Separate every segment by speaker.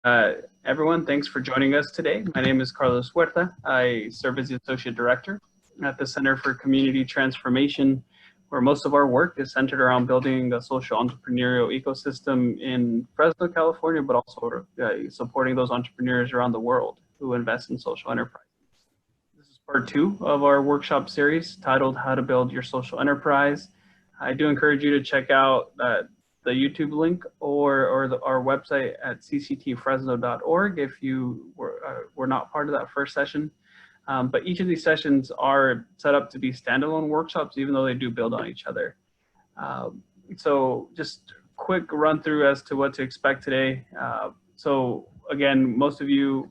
Speaker 1: Uh, Everyone, thanks for joining us today. My name is Carlos Huerta. I serve as the Associate Director at the Center for Community Transformation, where most of our work is centered around building a social entrepreneurial ecosystem in Fresno, California, but also supporting those entrepreneurs around the world who invest in social enterprise. This is part two of our workshop series titled How to Build Your Social Enterprise. I do encourage you to check out the YouTube link or our website at cctfresno.org if you were not part of that first session. But each of these sessions are set up to be standalone workshops, even though they do build on each other. So just quick run through as to what to expect today. So again, most of you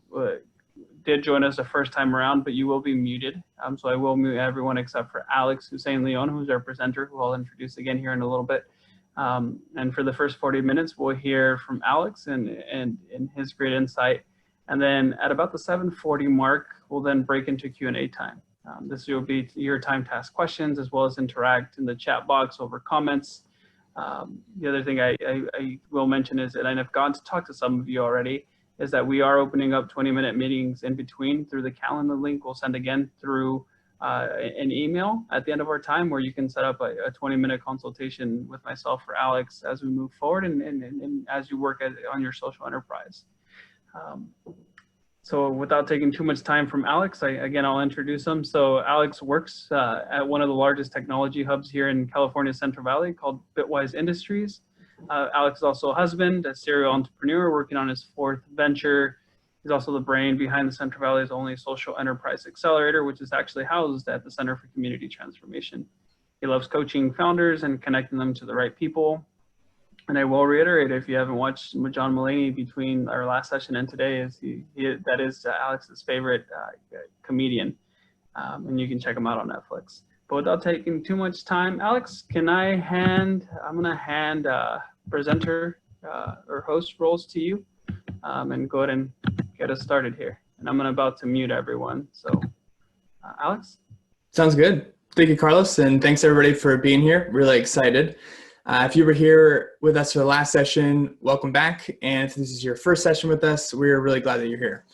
Speaker 1: did join us the first time around, but you will be muted. So I will mute everyone except for Alex Hussain-Leon, who's our presenter, who I'll introduce again here in a little bit. And for the first 40 minutes, we'll hear from Alex and his great insight. And then at about the 7:40 mark, we'll then break into Q&A time. This will be your time to ask questions as well as interact in the chat box over comments. The other thing I will mention is, and I've gotten to talk to some of you already, is that we are opening up 20-minute meetings in between through the calendar link we'll send again through an email at the end of our time, where you can set up a 20-minute consultation with myself or Alex as we move forward and as you work on your social enterprise. So without taking too much time from Alex, I'll introduce him. So Alex works at one of the largest technology hubs here in California Central Valley called Bitwise Industries. Alex is also a husband, a serial entrepreneur working on his fourth venture. He's also the brain behind the Central Valley's only social enterprise accelerator, which is actually housed at the Center for Community Transformation. He loves coaching founders and connecting them to the right people. And I will reiterate, if you haven't watched John Mulaney between our last session and today, that is Alex's favorite comedian, and you can check him out on Netflix. But without taking too much time, Alex, I'm gonna hand presenter or host roles to you, and go ahead and get us started here. And I'm about to mute everyone. So, Alex?
Speaker 2: Sounds good. Thank you, Carlos, and thanks everybody for being here. Really excited. If you were here with us for the last session, welcome back. And if this is your first session with us, we're really glad that you're here.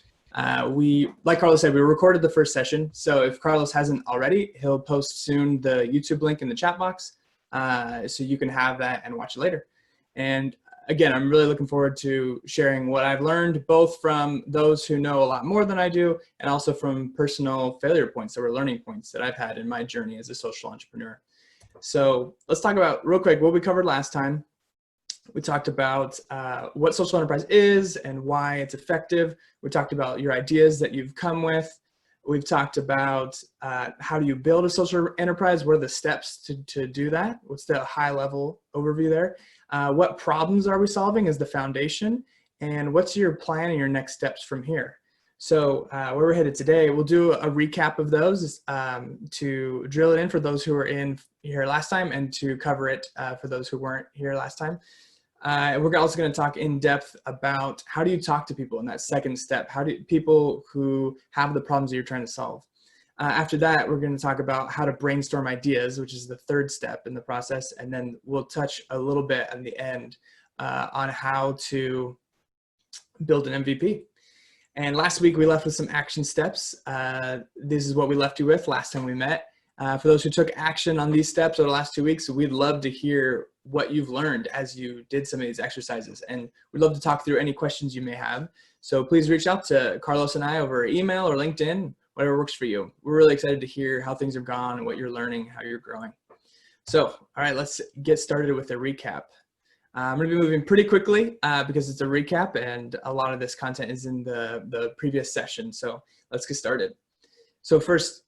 Speaker 2: Like Carlos said, we recorded the first session. So if Carlos hasn't already, he'll post soon the YouTube link in the chat box, so you can have that and watch it later. And again, I'm really looking forward to sharing what I've learned, both from those who know a lot more than I do, and also from personal failure points or learning points that I've had in my journey as a social entrepreneur. So let's talk about real quick what we covered last time. We talked about what social enterprise is and why it's effective. We talked about your ideas that you've come with. We've talked about how do you build a social enterprise? What are the steps to do that? What's the high level overview there? What problems are we solving as the foundation? And what's your plan and your next steps from here? So where we're headed today, we'll do a recap of those to drill it in for those who were in here last time and to cover it for those who weren't here last time. We're also going to talk in depth about how do you talk to people in that second step? How do people who have the problems that you're trying to solve? After that, we're going to talk about how to brainstorm ideas, which is the third step in the process. And then we'll touch a little bit at the end on how to build an MVP. And last week we left with some action steps. This is what we left you with last time we met. For those who took action on these steps over the last 2 weeks, we'd love to hear what you've learned as you did some of these exercises. And we'd love to talk through any questions you may have. So please reach out to Carlos and I over email or LinkedIn, whatever works for you. We're really excited to hear how things have gone and what you're learning, how you're growing. So, all right, let's get started with a recap. I'm going to be moving pretty quickly because it's a recap and a lot of this content is in the previous session. So let's get started. So first,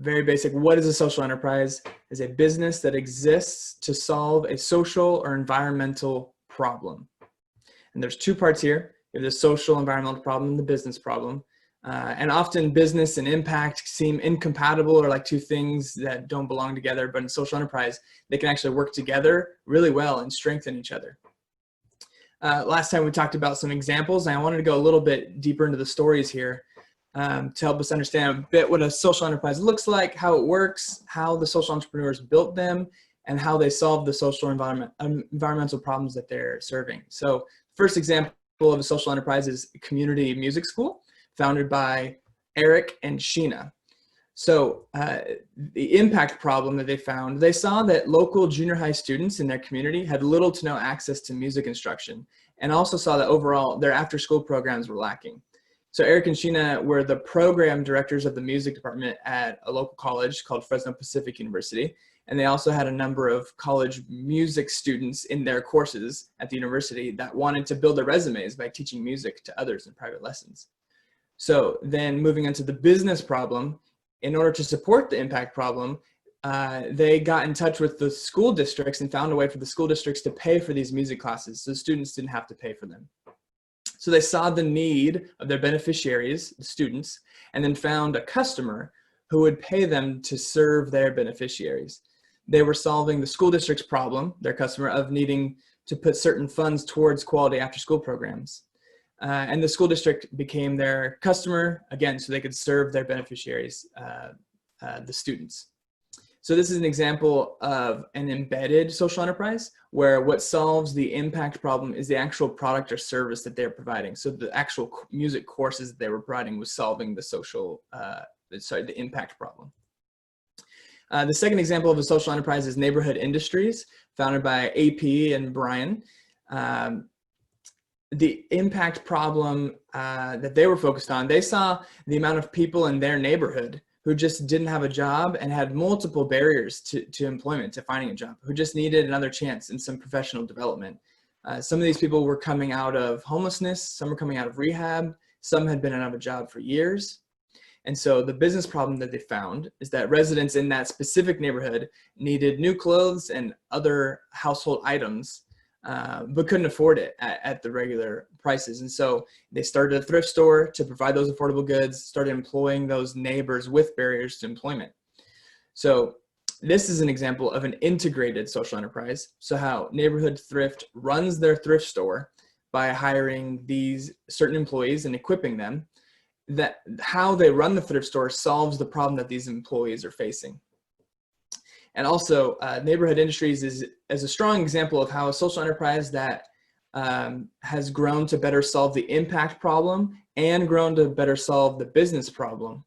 Speaker 2: very basic, what is a social enterprise? It's a business that exists to solve a social or environmental problem. And there's two parts here. You have the social environmental problem and the business problem. And often business and impact seem incompatible or like two things that don't belong together, but in social enterprise, they can actually work together really well and strengthen each other. Last time we talked about some examples, and I wanted to go a little bit deeper into the stories here to help us understand a bit what a social enterprise looks like, how it works, how the social entrepreneurs built them, and how they solve the social environmental problems that they're serving. So first example of a social enterprise is Community Music School, founded by Eric and Sheena. So the impact problem that they found, they saw that local junior high students in their community had little to no access to music instruction, and also saw that overall their after-school programs were lacking. So Eric and Sheena were the program directors of the music department at a local college called Fresno-Pacific University, and they also had a number of college music students in their courses at the university that wanted to build their resumes by teaching music to others in private lessons. So then moving on to the business problem, in order to support the impact problem, they got in touch with the school districts and found a way for the school districts to pay for these music classes so students didn't have to pay for them. So they saw the need of their beneficiaries, the students, and then found a customer who would pay them to serve their beneficiaries. They were solving the school district's problem, their customer, of needing to put certain funds towards quality after-school programs. And the school district became their customer, again, so they could serve their beneficiaries, the students. So this is an example of an embedded social enterprise where what solves the impact problem is the actual product or service that they're providing. So the actual music courses that they were providing was solving the the impact problem. The second example of a social enterprise is Neighborhood Industries, founded by AP and Brian. The impact problem that they were focused on, they saw the amount of people in their neighborhood who just didn't have a job and had multiple barriers to employment, to finding a job, who just needed another chance in some professional development. Some of these people were coming out of homelessness, some were coming out of rehab, some had been out of a job for years. And so the business problem that they found is that residents in that specific neighborhood needed new clothes and other household items, but couldn't afford it at the regular prices. And so they started a thrift store to provide those affordable goods, started employing those neighbors with barriers to employment. So this is an example of an integrated social enterprise. So how Neighborhood Thrift runs their thrift store by hiring these certain employees and equipping them, that how they run the thrift store solves the problem that these employees are facing. And also, Neighborhood Industries is a strong example of how a social enterprise that has grown to better solve the impact problem and grown to better solve the business problem.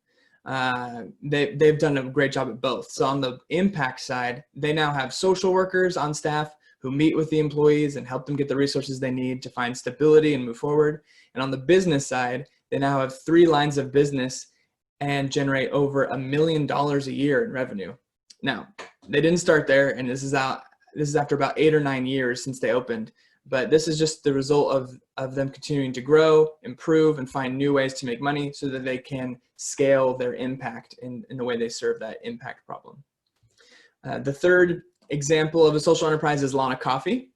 Speaker 2: They've done a great job at both. So on the impact side, they now have social workers on staff who meet with the employees and help them get the resources they need to find stability and move forward. And on the business side, they now have 3 lines of business and generate over $1 million a year in revenue. Now, they didn't start there, and this is after about 8 or 9 years since they opened, but this is just the result of them continuing to grow, improve, and find new ways to make money so that they can scale their impact in the way they serve that impact problem. The third example of a social enterprise is Lana Coffee.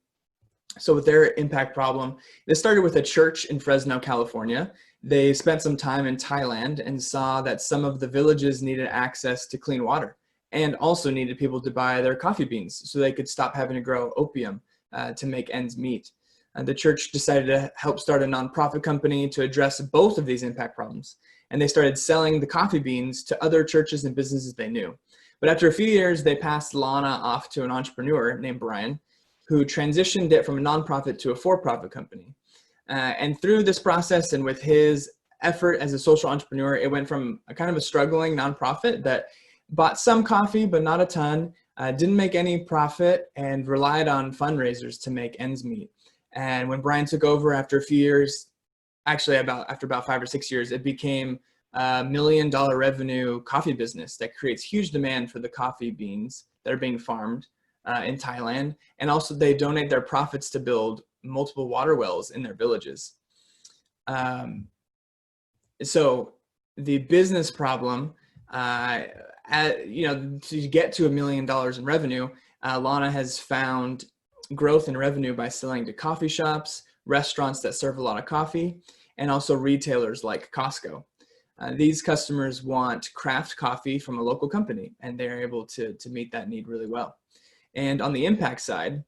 Speaker 2: So with their impact problem, they started with a church in Fresno, California. They spent some time in Thailand and saw that some of the villages needed access to clean water and also needed people to buy their coffee beans so they could stop having to grow opium to make ends meet. The church decided to help start a nonprofit company to address both of these impact problems. And they started selling the coffee beans to other churches and businesses they knew. But after a few years, they passed Lana off to an entrepreneur named Brian, who transitioned it from a nonprofit to a for-profit company. And through this process and with his effort as a social entrepreneur, it went from a kind of a struggling nonprofit that bought some coffee, but not a ton, didn't make any profit, and relied on fundraisers to make ends meet. And when Brian took over after a few years, actually after about 5 or 6 years, it became a $1 million revenue coffee business that creates huge demand for the coffee beans that are being farmed in Thailand. And also they donate their profits to build multiple water wells in their villages. So the business problem, to get to $1 million in revenue, Lana has found growth in revenue by selling to coffee shops, restaurants that serve a lot of coffee, and also retailers like Costco. These customers want craft coffee from a local company, and they're able to meet that need really well. And on the impact side,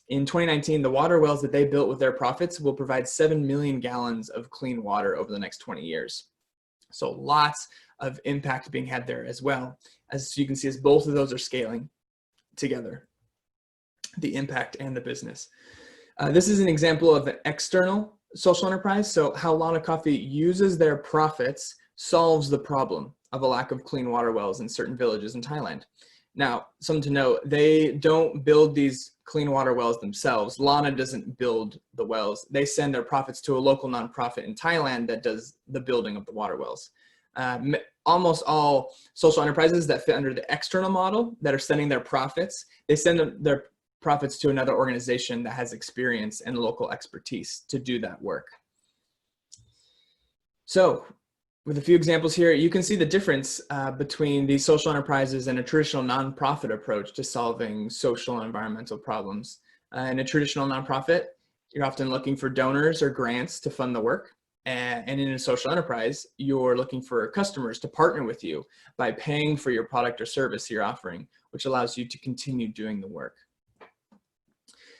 Speaker 2: in 2019, the water wells that they built with their profits will provide 7 million gallons of clean water over the next 20 years. So lots of impact being had there as well, as you can see, as both of those are scaling together, the impact and the business. This is an example of an external social enterprise. So how Lana Coffee uses their profits solves the problem of a lack of clean water wells in certain villages in Thailand. Now, something to note, they don't build these clean water wells themselves. Lana doesn't build the wells. They send their profits to a local nonprofit in Thailand that does the building of the water wells. Almost all social enterprises that fit under the external model that are sending their profits, they send their profits to another organization that has experience and local expertise to do that work. So with a few examples here, you can see the difference between these social enterprises and a traditional nonprofit approach to solving social and environmental problems. In a traditional nonprofit, you're often looking for donors or grants to fund the work. And in a social enterprise, you're looking for customers to partner with you by paying for your product or service you're offering, which allows you to continue doing the work.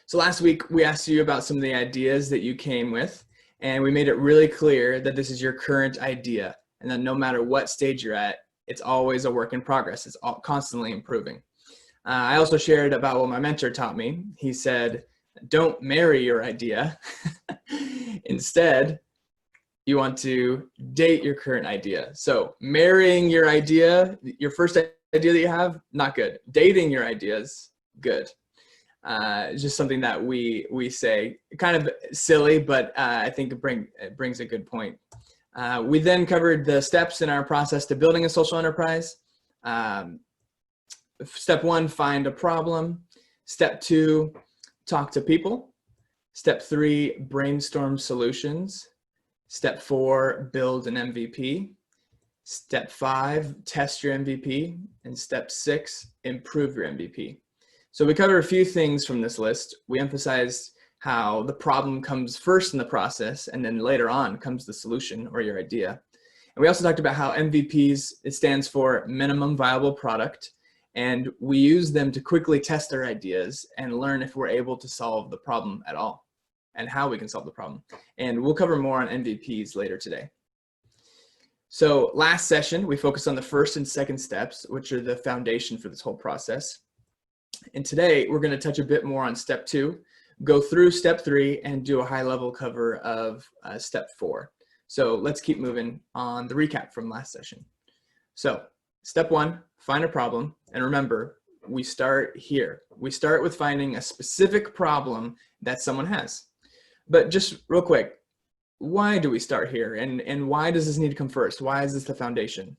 Speaker 2: So last week, we asked you about some of the ideas that you came with, and we made it really clear that this is your current idea, and that no matter what stage you're at, it's always a work in progress. It's constantly improving. I also shared about what my mentor taught me. He said, don't marry your idea. Instead, you want to date your current idea. So marrying your idea, your first idea that you have, not good. Dating your ideas, good. It's just something that we say, kind of silly, but I think it brings a good point. We then covered the steps in our process to building a social enterprise. Step 1, find a problem. Step 2, talk to people. Step 3, brainstorm solutions. Step 4, build an MVP. Step 5, test your MVP. And step 6, improve your MVP. So we covered a few things from this list. We emphasized how the problem comes first in the process, and then later on comes the solution or your idea. And we also talked about how MVPs, it stands for minimum viable product, and we use them to quickly test our ideas and learn if we're able to solve the problem at all and how we can solve the problem. And we'll cover more on MVPs later today. So last session, we focused on the first and second steps, which are the foundation for this whole process. And today we're going to touch a bit more on step 2, go through step 3, and do a high-level cover of step 4. So let's keep moving on the recap from last session. So step 1, find a problem. And remember, we start here. We start with finding a specific problem that someone has. But just real quick, why do we start here? And why does this need to come first? Why is this the foundation?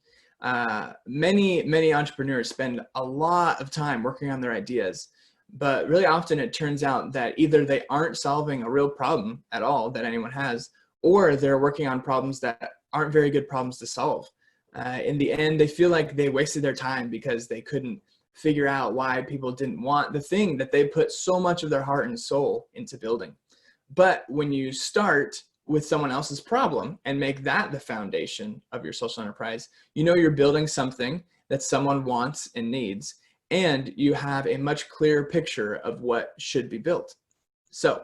Speaker 2: Many entrepreneurs spend a lot of time working on their ideas, but really often it turns out that either they aren't solving a real problem at all that anyone has, or they're working on problems that aren't very good problems to solve. In the end, they feel like they wasted their time because they couldn't figure out why people didn't want the thing that they put so much of their heart and soul into building. But when you start with someone else's problem and make that the foundation of your social enterprise, you know you're building something that someone wants and needs, and you have a much clearer picture of what should be built. So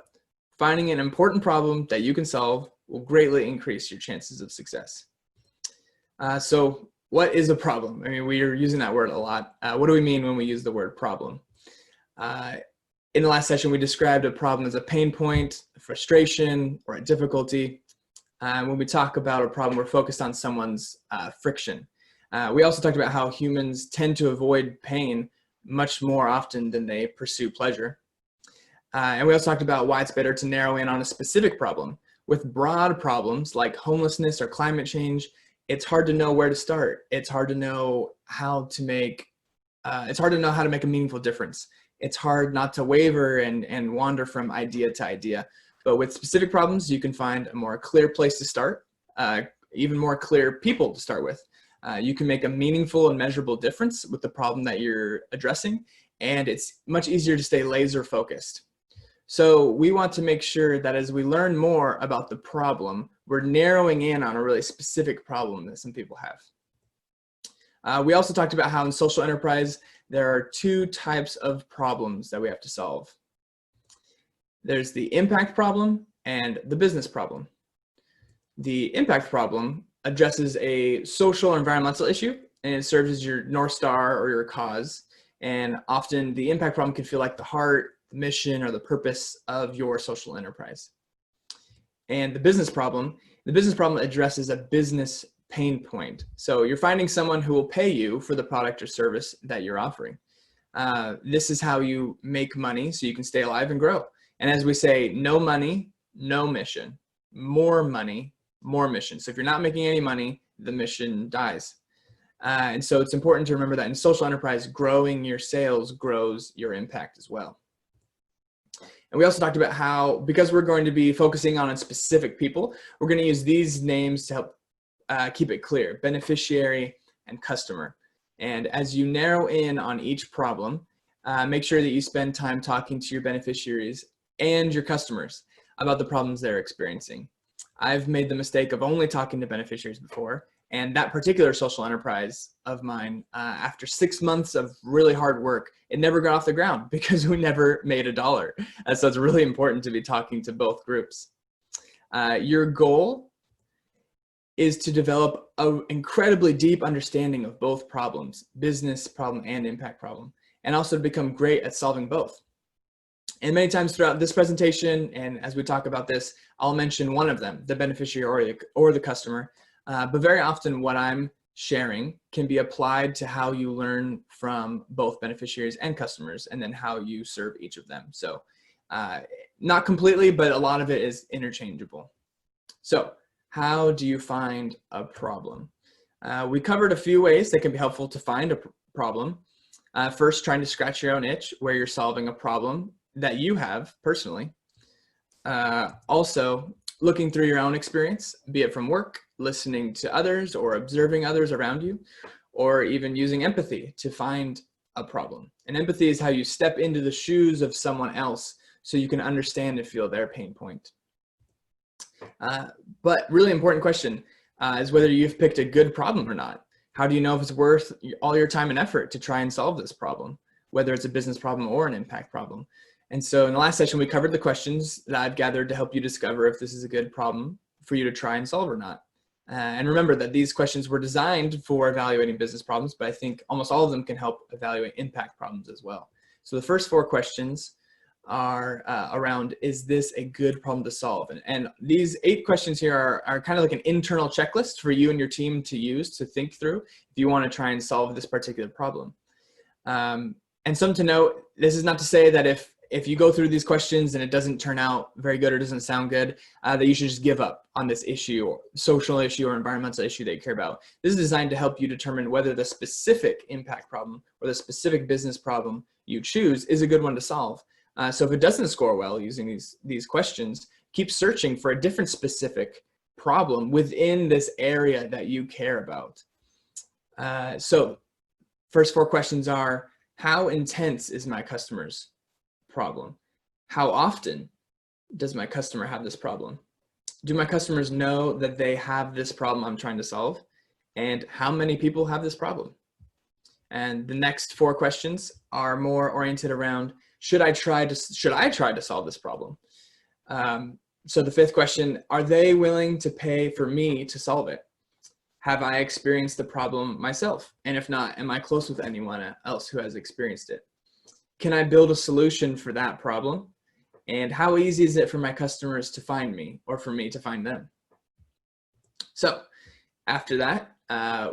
Speaker 2: finding an important problem that you can solve will greatly increase your chances of success. So what is a problem? I mean, we are using that word a lot. What do we mean when we use the word problem? In the last session, we described a problem as a pain point, a frustration, or a difficulty. When we talk about a problem, we're focused on someone's friction. We also talked about how humans tend to avoid pain much more often than they pursue pleasure. And we also talked about why it's better to narrow in on a specific problem. With broad problems like homelessness or climate change, it's hard to know where to start. It's hard to know how to make a meaningful difference. It's hard not to waver and wander from idea to idea. But with specific problems, you can find a more clear place to start, even more clear people to start with. You can make a meaningful and measurable difference with the problem that you're addressing, and it's much easier to stay laser focused. So we want to make sure that as we learn more about the problem, we're narrowing in on a really specific problem that some people have. We also talked about how in social enterprise, there are 2 types of problems that we have to solve. There's the impact problem and the business problem. The impact problem addresses a social or environmental issue, and it serves as your North Star or your cause. And often the impact problem can feel like the heart, the mission, or the purpose of your social enterprise. And the business problem addresses a business pain point. So you're finding someone who will pay you for the product or service that you're offering. This is how you make money so you can stay alive and grow. And as we say, no money, no mission. More money, more mission. So if you're not making any money, the mission dies. And so it's important to remember that in social enterprise, growing your sales grows your impact as well. And we also talked about how, because we're going to be focusing on specific people, we're going to use these names to help keep it clear: beneficiary and customer. And as you narrow in on each problem, make sure that you spend time talking to your beneficiaries and your customers about the problems they're experiencing. I've made the mistake of only talking to beneficiaries before, and that particular social enterprise of mine, after 6 months of really hard work, it never got off the ground because we never made a dollar. So it's really important to be talking to both groups. Your goal is to develop an incredibly deep understanding of both problems, business problem and impact problem, and also to become great at solving both. And many times throughout this presentation, and as we talk about this, I'll mention one of them, the beneficiary or the customer. But very often what I'm sharing can be applied to how you learn from both beneficiaries and customers, and then how you serve each of them. So not completely, but a lot of it is interchangeable. So how do you find a problem? We covered a few ways that can be helpful to find a problem. First, trying to scratch your own itch where you're solving a problem that you have personally. Also, looking through your own experience, be it from work, listening to others, or observing others around you, or even using empathy to find a problem. And empathy is how you step into the shoes of someone else so you can understand and feel their pain point. But really important question is whether you've picked a good problem or not. How do you know if it's worth all your time and effort to try and solve this problem, whether it's a business problem or an impact problem? And so in the last session, we covered the questions that I've gathered to help you discover if this is a good problem for you to try and solve or not. And remember that these questions were designed for evaluating business problems, but I think almost all of them can help evaluate impact problems as well. So the first 4 questions are around, is this a good problem to solve? And these 8 questions here are kind of like an internal checklist for you and your team to use to think through if you want to try and solve this particular problem. And something to note, this is not to say that if you go through these questions and it doesn't turn out very good or doesn't sound good, that you should just give up on this issue, or social issue or environmental issue that you care about. This is designed to help you determine whether the specific impact problem or the specific business problem you choose is a good one to solve. So if it doesn't score well using these questions, keep searching for a different specific problem within this area that you care about. So first 4 questions are, how intense is my customer's problem? How often does my customer have this problem? Do my customers know that they have this problem I'm trying to solve? And how many people have this problem? And the next 4 questions are more oriented around, should I try to solve this problem? So the 5th question, are they willing to pay for me to solve it? Have I experienced the problem myself? And if not, am I close with anyone else who has experienced it? Can I build a solution for that problem? And how easy is it for my customers to find me, or for me to find them? So after that,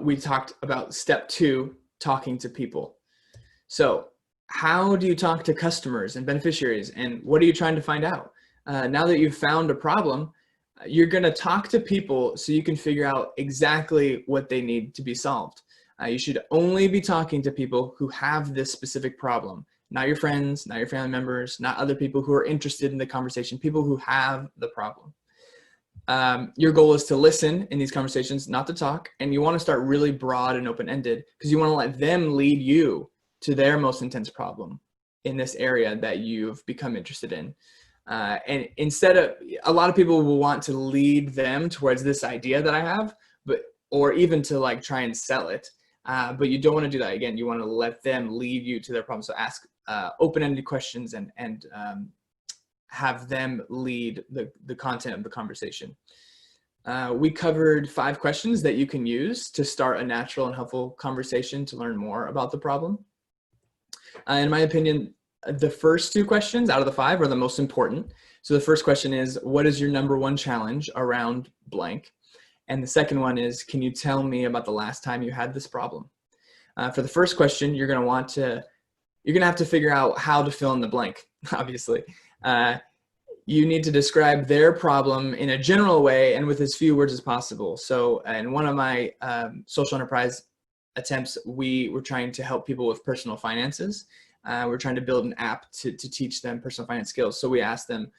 Speaker 2: we talked about step 2, talking to people. So how do you talk to customers and beneficiaries, and what are you trying to find out? Now that you've found a problem, you're going to talk to people so you can figure out exactly what they need to be solved. You should only be talking to people who have this specific problem. Not your friends, not your family members, not other people who are interested in the conversation, people who have the problem. Your goal is to listen in these conversations, not to talk, and you want to start really broad and open-ended because you want to let them lead you to their most intense problem in this area that you've become interested in. And instead of, a lot of people will want to lead them towards this idea that I have, or even to like try and sell it. But you don't want to do that. Again, you want to let them lead you to their problem. So ask open-ended questions and have them lead the content of the conversation. We covered 5 questions that you can use to start a natural and helpful conversation to learn more about the problem. In my opinion, the first 2 questions out of the 5 are the most important. So the first question is, what is your number one challenge around blank? And the second one is, can you tell me about the last time you had this problem? For the first question, you're going to have to figure out how to fill in the blank, obviously. You need to describe their problem in a general way and with as few words as possible. So in one of my social enterprise attempts, we were trying to help people with personal finances. We're trying to build an app to teach them personal finance skills. So we asked them,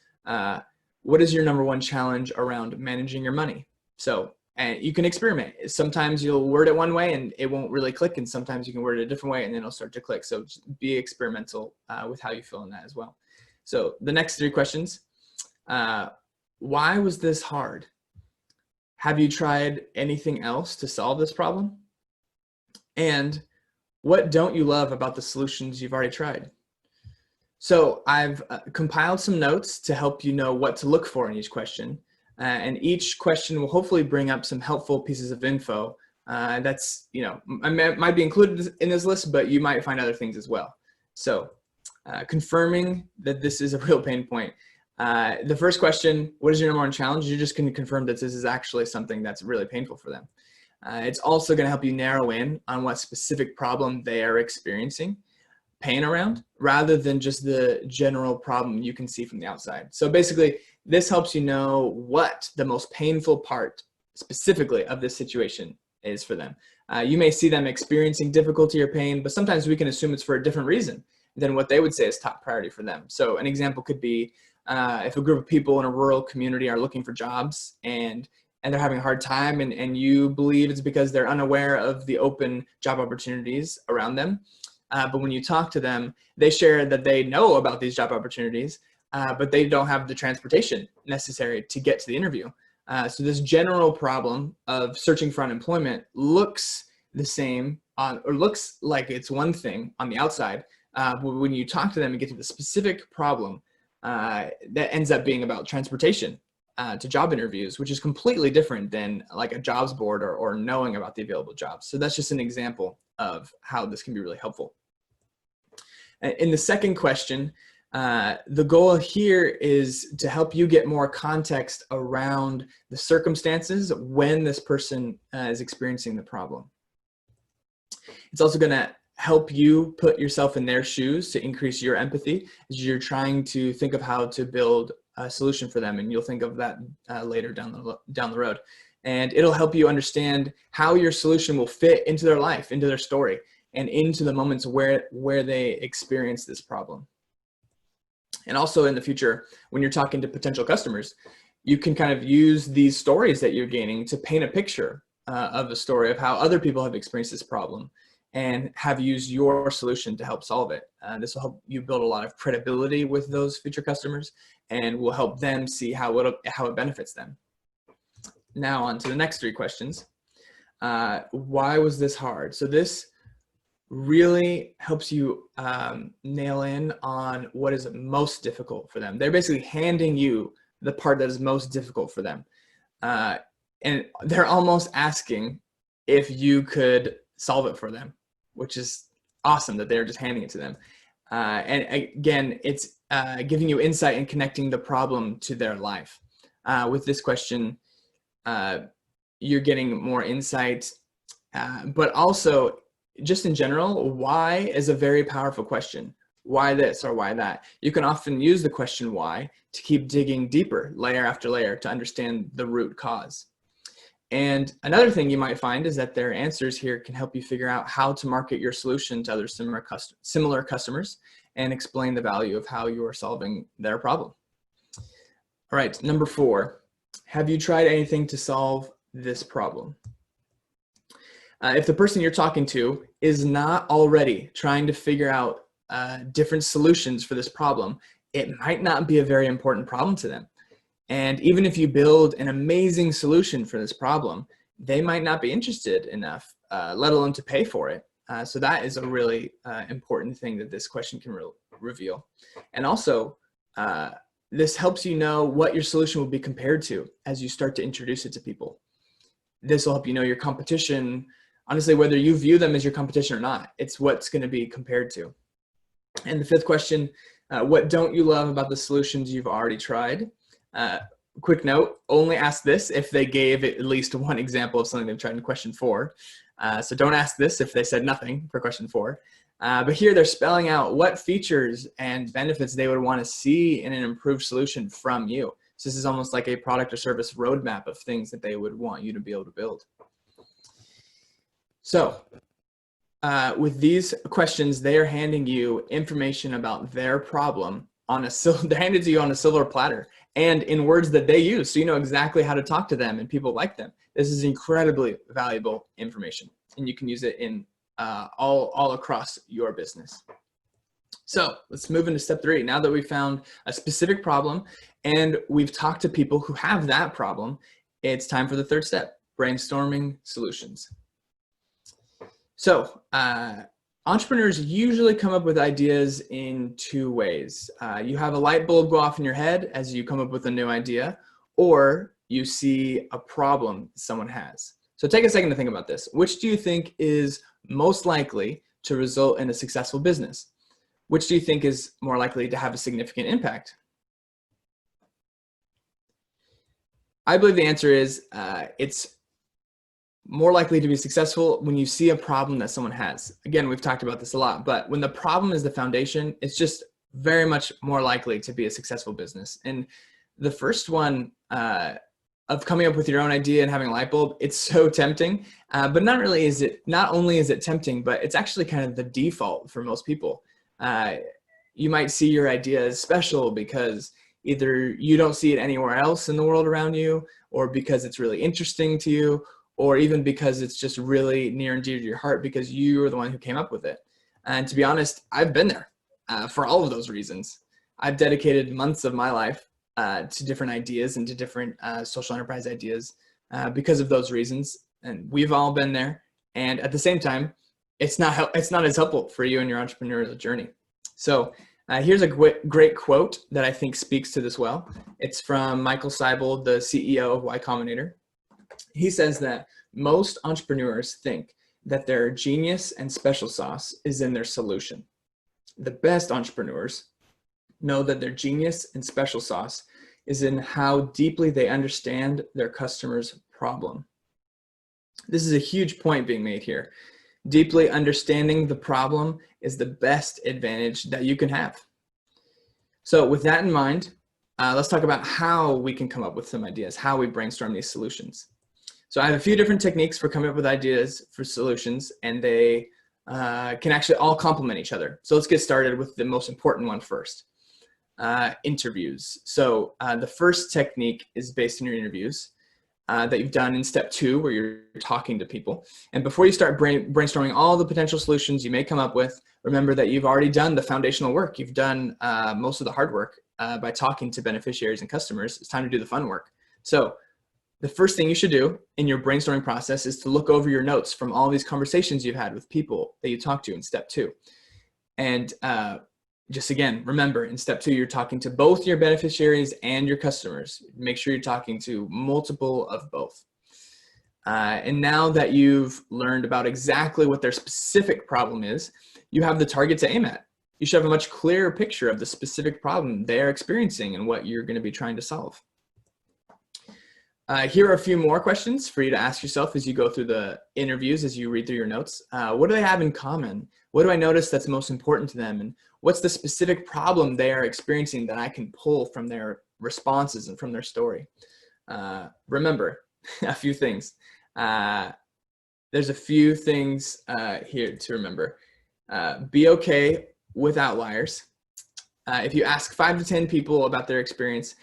Speaker 2: what is your number one challenge around managing your money? So, and you can experiment. Sometimes you'll word it one way and it won't really click, and sometimes you can word it a different way and then it'll start to click. So just be experimental with how you fill in that as well. So the next three questions, why was this hard? Have you tried anything else to solve this problem? And what don't you love about the solutions you've already tried? So I've compiled some notes to help you know what to look for in each question. And each question will hopefully bring up some helpful pieces of info that's, might be included in this list, but you might find other things as well. So confirming that this is a real pain point. The first question, what is your number one challenge? You're just going to confirm that this is actually something that's really painful for them. It's also going to help you narrow in on what specific problem they are experiencing pain around, rather than just the general problem you can see from the outside. So basically, this helps you know what the most painful part specifically of this situation is for them. You may see them experiencing difficulty or pain, but sometimes we can assume it's for a different reason than what they would say is top priority for them. So an example could be if a group of people in a rural community are looking for jobs and they're having a hard time, and you believe it's because they're unaware of the open job opportunities around them. But when you talk to them, they share that they know about these job opportunities, but they don't have the transportation necessary to get to the interview. So this general problem of searching for unemployment looks the same or looks like it's one thing on the outside. But when you talk to them and get to the specific problem, that ends up being about transportation to job interviews, which is completely different than like a jobs board or knowing about the available jobs. So that's just an example of how this can be really helpful. In the second question, the goal here is to help you get more context around the circumstances when this person is experiencing the problem. It's also going to help you put yourself in their shoes to increase your empathy as you're trying to think of how to build a solution for them, and you'll think of that later down the road. And it'll help you understand how your solution will fit into their life, into their story, and into the moments where they experience this problem. And also in the future, when you're talking to potential customers, you can kind of use these stories that you're gaining to paint a picture of a story of how other people have experienced this problem and have used your solution to help solve it. This will help you build a lot of credibility with those future customers and will help them see how it benefits them. Now on to the next three questions. Why was this hard? So this really helps you nail in on what is most difficult for them. They're basically handing you the part that is most difficult for them. And they're almost asking if you could solve it for them, which is awesome that they're just handing it to them. And again, it's giving you insight and connecting the problem to their life. With this question, you're getting more insight, but also just in general, why is a very powerful question. Why this or why that? You can often use the question why to keep digging deeper, layer after layer, to understand the root cause. And another thing you might find is that their answers here can help you figure out how to market your solution to other similar customers and explain the value of how you are solving their problem. All right, number 4, have you tried anything to solve this problem? If the person you're talking to is not already trying to figure out different solutions for this problem, it might not be a very important problem to them. And even if you build an amazing solution for this problem, they might not be interested enough, let alone to pay for it. So that is a really important thing that this question can reveal. And also, this helps you know what your solution will be compared to as you start to introduce it to people. This will help you know your competition, honestly, whether you view them as your competition or not. It's what's going to be compared to. And the 5th question, What don't you love about the solutions you've already tried? Quick note, only ask this if they gave at least one example of something they've tried in question 4. So don't ask this if they said nothing for question 4. But here they're spelling out what features and benefits they would want to see in an improved solution from you. So this is almost like a product or service roadmap of things that they would want you to be able to build. So with these questions, they are handing you information about their problem on a they're handed to you on a silver platter and in words that they use, so you know exactly how to talk to them and people like them. This is incredibly valuable information, and you can use it in all across your business. So let's move into step 3. Now that we've found a specific problem and we've talked to people who have that problem, it's time for the 3rd step, brainstorming solutions. So entrepreneurs usually come up with ideas in 2 ways. You have a light bulb go off in your head as you come up with a new idea, or you see a problem someone has. So take a second to think about this. Which do you think is most likely to result in a successful business? Which do you think is more likely to have a significant impact? I believe the answer is it's more likely to be successful when you see a problem that someone has. Again, we've talked about this a lot, but when the problem is the foundation, it's just very much more likely to be a successful business. And the first one of coming up with your own idea and having a light bulb, it's so tempting, but not only is it tempting, but it's actually kind of the default for most people. You might see your idea as special because either you don't see it anywhere else in the world around you, or because it's really interesting to you, or even because it's just really near and dear to your heart because you were the one who came up with it. And to be honest, I've been there for all of those reasons. I've dedicated months of my life to different ideas and to different social enterprise ideas because of those reasons. And we've all been there. And at the same time, it's not as helpful for you in your entrepreneurial journey. So here's a great quote that I think speaks to this well. It's from Michael Seibel, the CEO of Y Combinator. He says that most entrepreneurs think that their genius and special sauce is in their solution. The best entrepreneurs know that their genius and special sauce is in how deeply they understand their customer's problem. This is a huge point being made here. Deeply understanding the problem is the best advantage that you can have. So with that in mind, let's talk about how we can come up with some ideas, how we brainstorm these solutions. So I have a few different techniques for coming up with ideas for solutions, and they can actually all complement each other. So let's get started with the most important one first, interviews. So the first technique is based on your interviews that you've done in step 2, where you're talking to people. And before you start brainstorming all the potential solutions you may come up with, remember that you've already done the foundational work. You've done most of the hard work by talking to beneficiaries and customers. It's time to do the fun work. So the first thing you should do in your brainstorming process is to look over your notes from all these conversations you've had with people that you talked to in step 2. And just again, remember in step 2, you're talking to both your beneficiaries and your customers. Make sure you're talking to multiple of both. And now that you've learned about exactly what their specific problem is, you have the target to aim at. You should have a much clearer picture of the specific problem they're experiencing and what you're going to be trying to solve. Here are a few more questions for you to ask yourself as you go through the interviews, as you read through your notes. What do they have in common? What do I notice that's most important to them? And what's the specific problem they are experiencing that I can pull from their responses and from their story? Remember a few things. There's a few things here to remember. Be okay with outliers. If you ask 5 to 10 people about their experience,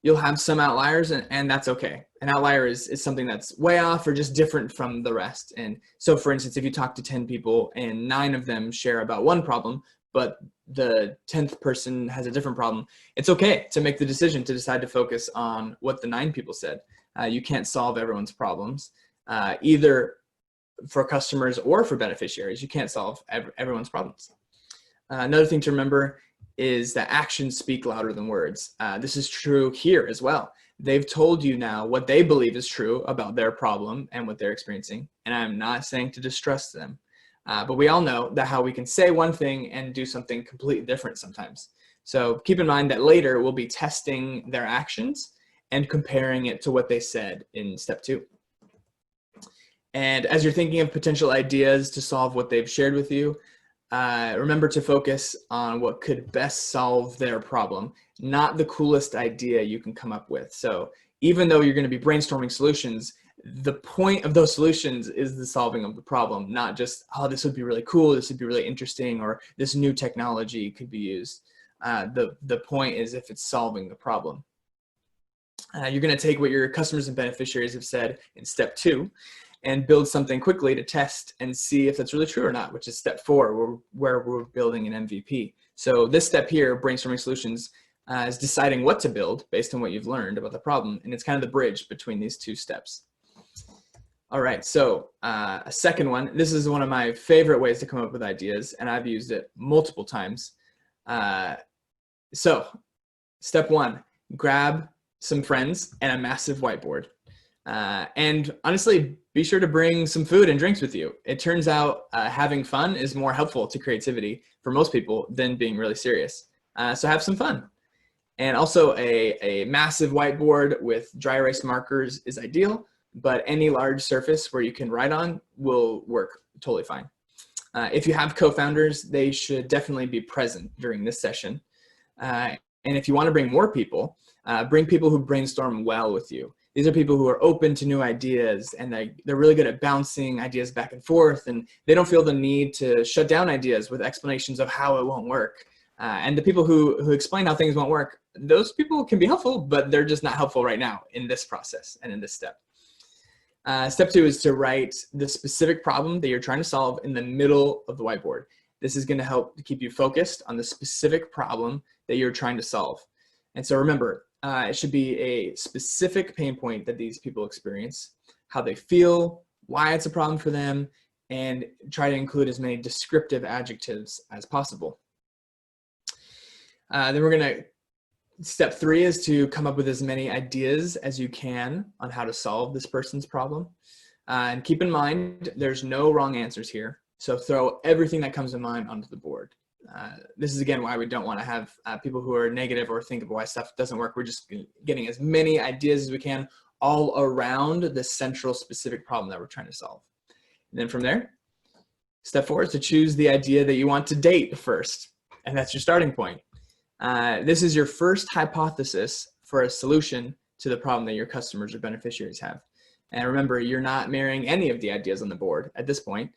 Speaker 2: you'll have some outliers, and that's okay. An outlier is something that's way off or just different from the rest. And so for instance, if you talk to 10 people and 9 of them share about one problem, but the 10th person has a different problem, it's okay to make the decision to decide to focus on what the 9 people said. You can't solve everyone's problems, either for customers or for beneficiaries. You can't solve everyone's problems. Another thing to remember is that actions speak louder than words. This is true here as well. They've told you now what they believe is true about their problem and what they're experiencing. And I'm not saying to distrust them, but we all know that how we can say one thing and do something completely different sometimes. So keep in mind that later we'll be testing their actions and comparing it to what they said in step 2. And as you're thinking of potential ideas to solve what they've shared with you, remember to focus on what could best solve their problem, not the coolest idea you can come up with. So even though you're going to be brainstorming solutions, the point of those solutions is the solving of the problem, not just, oh, this would be really cool, this would be really interesting, or this new technology could be used. The point is if it's solving the problem. You're going to take what your customers and beneficiaries have said in step 2 and build something quickly to test and see if that's really true or not, which is step 4, where we're building an MVP. So this step here, brainstorming solutions, is deciding what to build based on what you've learned about the problem. And it's kind of the bridge between these 2 steps. All right, so a second one, this is one of my favorite ways to come up with ideas, and I've used it multiple times. So step 1, grab some friends and a massive whiteboard. And honestly, be sure to bring some food and drinks with you. It turns out having fun is more helpful to creativity for most people than being really serious. So have some fun. And also a massive whiteboard with dry erase markers is ideal, but any large surface where you can write on will work totally fine. If you have co-founders, they should definitely be present during this session. And if you want to bring more people, bring people who brainstorm well with you. These are people who are open to new ideas, and they're really good at bouncing ideas back and forth, and they don't feel the need to shut down ideas with explanations of how it won't work. And the people who explain how things won't work, those people can be helpful, but they're just not helpful right now in this process and in this step. Step 2 is to write the specific problem that you're trying to solve in the middle of the whiteboard. This is going to help to keep you focused on the specific problem that you're trying to solve. And so remember, it should be a specific pain point that these people experience, how they feel, why it's a problem for them, and try to include as many descriptive adjectives as possible. Then we're going to, step 3 is to come up with as many ideas as you can on how to solve this person's problem. And keep in mind, there's no wrong answers here. So throw everything that comes to mind onto the board. This is again why we don't want to have people who are negative or think of why stuff doesn't work. We're just getting as many ideas as we can all around the central specific problem that we're trying to solve. And then from there, step 4 is to choose the idea that you want to date first. And that's your starting point. This is your first hypothesis for a solution to the problem that your customers or beneficiaries have. And remember, you're not marrying any of the ideas on the board at this point.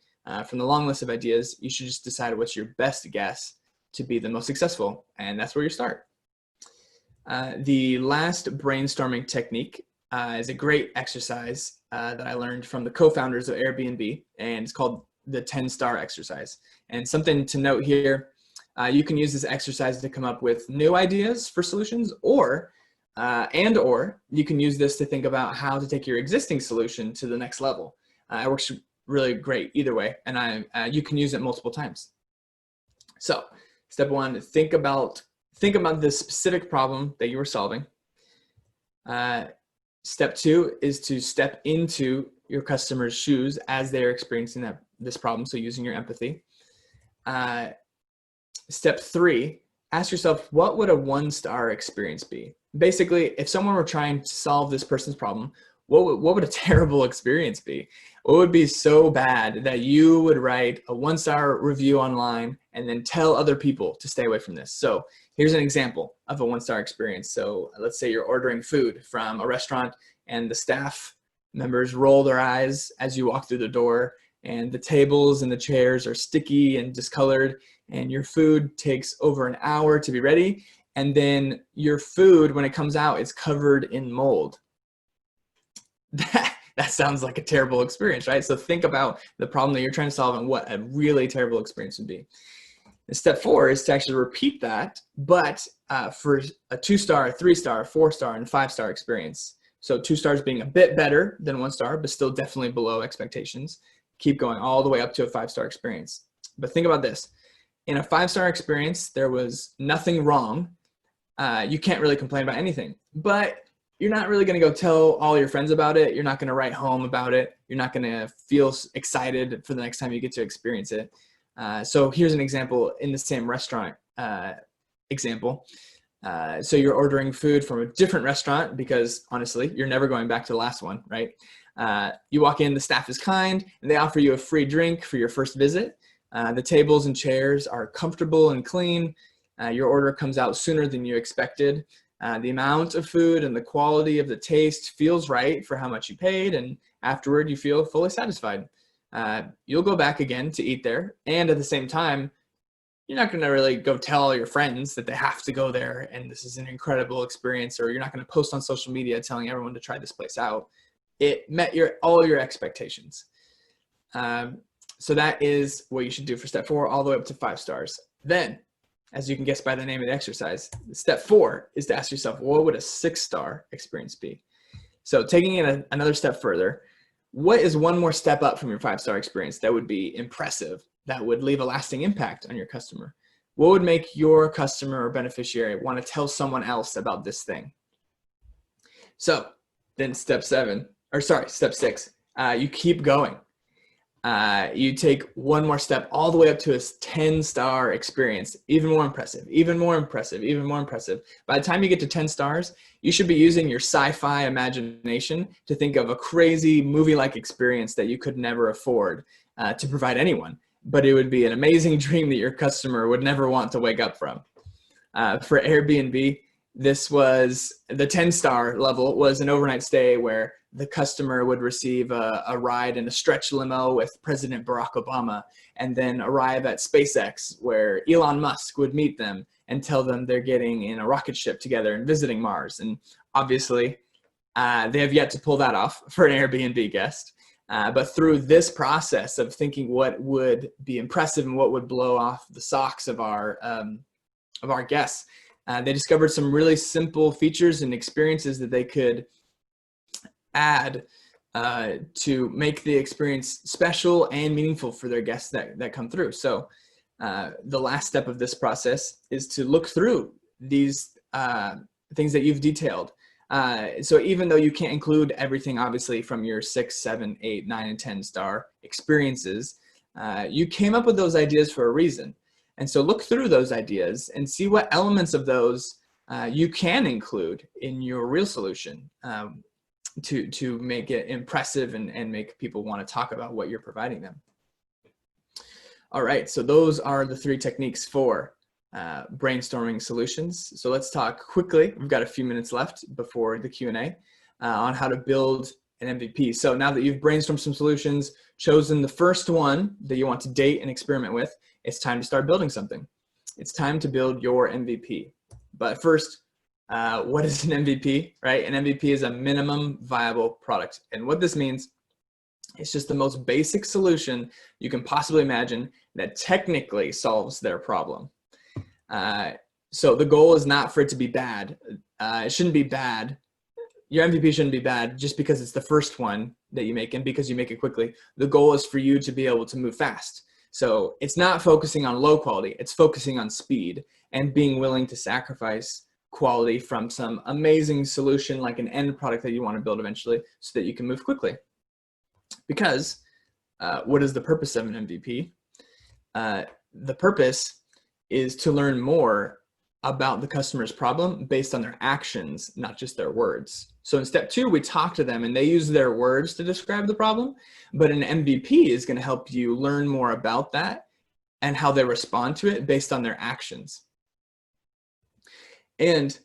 Speaker 2: From the long list of ideas, you should just decide what's your best guess to be the most successful, and that's where you start. The last brainstorming technique is a great exercise that I learned from the co-founders of Airbnb, and it's called the 10-star exercise. And something to note here, you can use this exercise to come up with new ideas for solutions, or you can use this to think about how to take your existing solution to the next level. It works really great either way, and you can use it multiple times. So step 1, think about the specific problem that you were solving. Step 2 is to step into your customer's shoes as they're experiencing this problem, so using your empathy. Step 3, ask yourself, what would a 1-star experience be? Basically, if someone were trying to solve this person's problem, what would a terrible experience be? What would be so bad that you would write a 1-star review online and then tell other people to stay away from this? So here's an example of a 1-star experience. So let's say you're ordering food from a restaurant and the staff members roll their eyes as you walk through the door, and the tables and the chairs are sticky and discolored, and your food takes over an hour to be ready, and then your food, when it comes out, is covered in mold. That sounds like a terrible experience, right? So think about the problem that you're trying to solve and what a really terrible experience would be. And step 4 is to actually repeat that, but for a 2-star, 3-star, 4-star, and 5-star experience. So 2 stars being a bit better than 1 star, but still definitely below expectations. Keep going all the way up to a 5-star experience. But think about this. In a 5-star experience, there was nothing wrong. You can't really complain about anything, but you're not really going to go tell all your friends about it. You're not going to write home about it. You're not going to feel excited for the next time you get to experience it. So here's an example in the same restaurant. example. So you're ordering food from a different restaurant because honestly, you're never going back to the last one, right? You walk in, the staff is kind, and they offer you a free drink for your first visit. The tables and chairs are comfortable and clean. Your order comes out sooner than you expected. The amount of food and the quality of the taste feels right for how much you paid, and afterward you feel fully satisfied. You'll go back again to eat there, and at the same time, you're not going to really go tell all your friends that they have to go there and this is an incredible experience, or you're not going to post on social media telling everyone to try this place out. It met all your expectations. So that is what you should do for step 4, all the way up to 5 stars. Then, as you can guess by the name of the exercise, step 4 is to ask yourself, what would a 6-star experience be? So taking it another step further, what is one more step up from your 5-star experience that would be impressive, that would leave a lasting impact on your customer? What would make your customer or beneficiary want to tell someone else about this thing? So then step 6, you keep going. You take one more step all the way up to a 10-star experience, even more impressive, even more impressive, even more impressive. By the time you get to 10 stars, you should be using your sci-fi imagination to think of a crazy movie-like experience that you could never afford to provide anyone, but it would be an amazing dream that your customer would never want to wake up from. For Airbnb, this was the 10-star level was an overnight stay where the customer would receive a ride in a stretch limo with President Barack Obama, and then arrive at SpaceX where Elon Musk would meet them and tell them they're getting in a rocket ship together and visiting Mars. And obviously, they have yet to pull that off for an Airbnb guest. But through this process of thinking what would be impressive and what would blow off the socks of our guests, they discovered some really simple features and experiences that they could add to make the experience special and meaningful for their guests that come through. So the last step of this process is to look through these things that you've detailed. So even though you can't include everything, obviously, from your 6, 7, 8, 9, and 10-star experiences, you came up with those ideas for a reason. And so look through those ideas and see what elements of those you can include in your real solution to make it impressive and make people want to talk about what you're providing them. All right, so those are the 3 techniques for brainstorming solutions. So let's talk quickly, we've got a few minutes left before the Q&A, on how to build an MVP. So now that you've brainstormed some solutions, chosen the first one that you want to date and experiment with, it's time to start building something. It's time to build your MVP. But first, what is an MVP, right? An MVP is a minimum viable product. And what this means, it's just the most basic solution you can possibly imagine that technically solves their problem. So the goal is not for it to be bad. It shouldn't be bad. Your MVP shouldn't be bad just because it's the first one that you make and because you make it quickly. The goal is for you to be able to move fast. So it's not focusing on low quality, it's focusing on speed and being willing to sacrifice quality from some amazing solution like an end product that you want to build eventually so that you can move quickly. Because what is the purpose of an MVP? The purpose is to learn more about the customer's problem based on their actions, not just their words. So in step 2, we talk to them and they use their words to describe the problem, but an MVP is going to help you learn more about that and how they respond to it based on their actions. And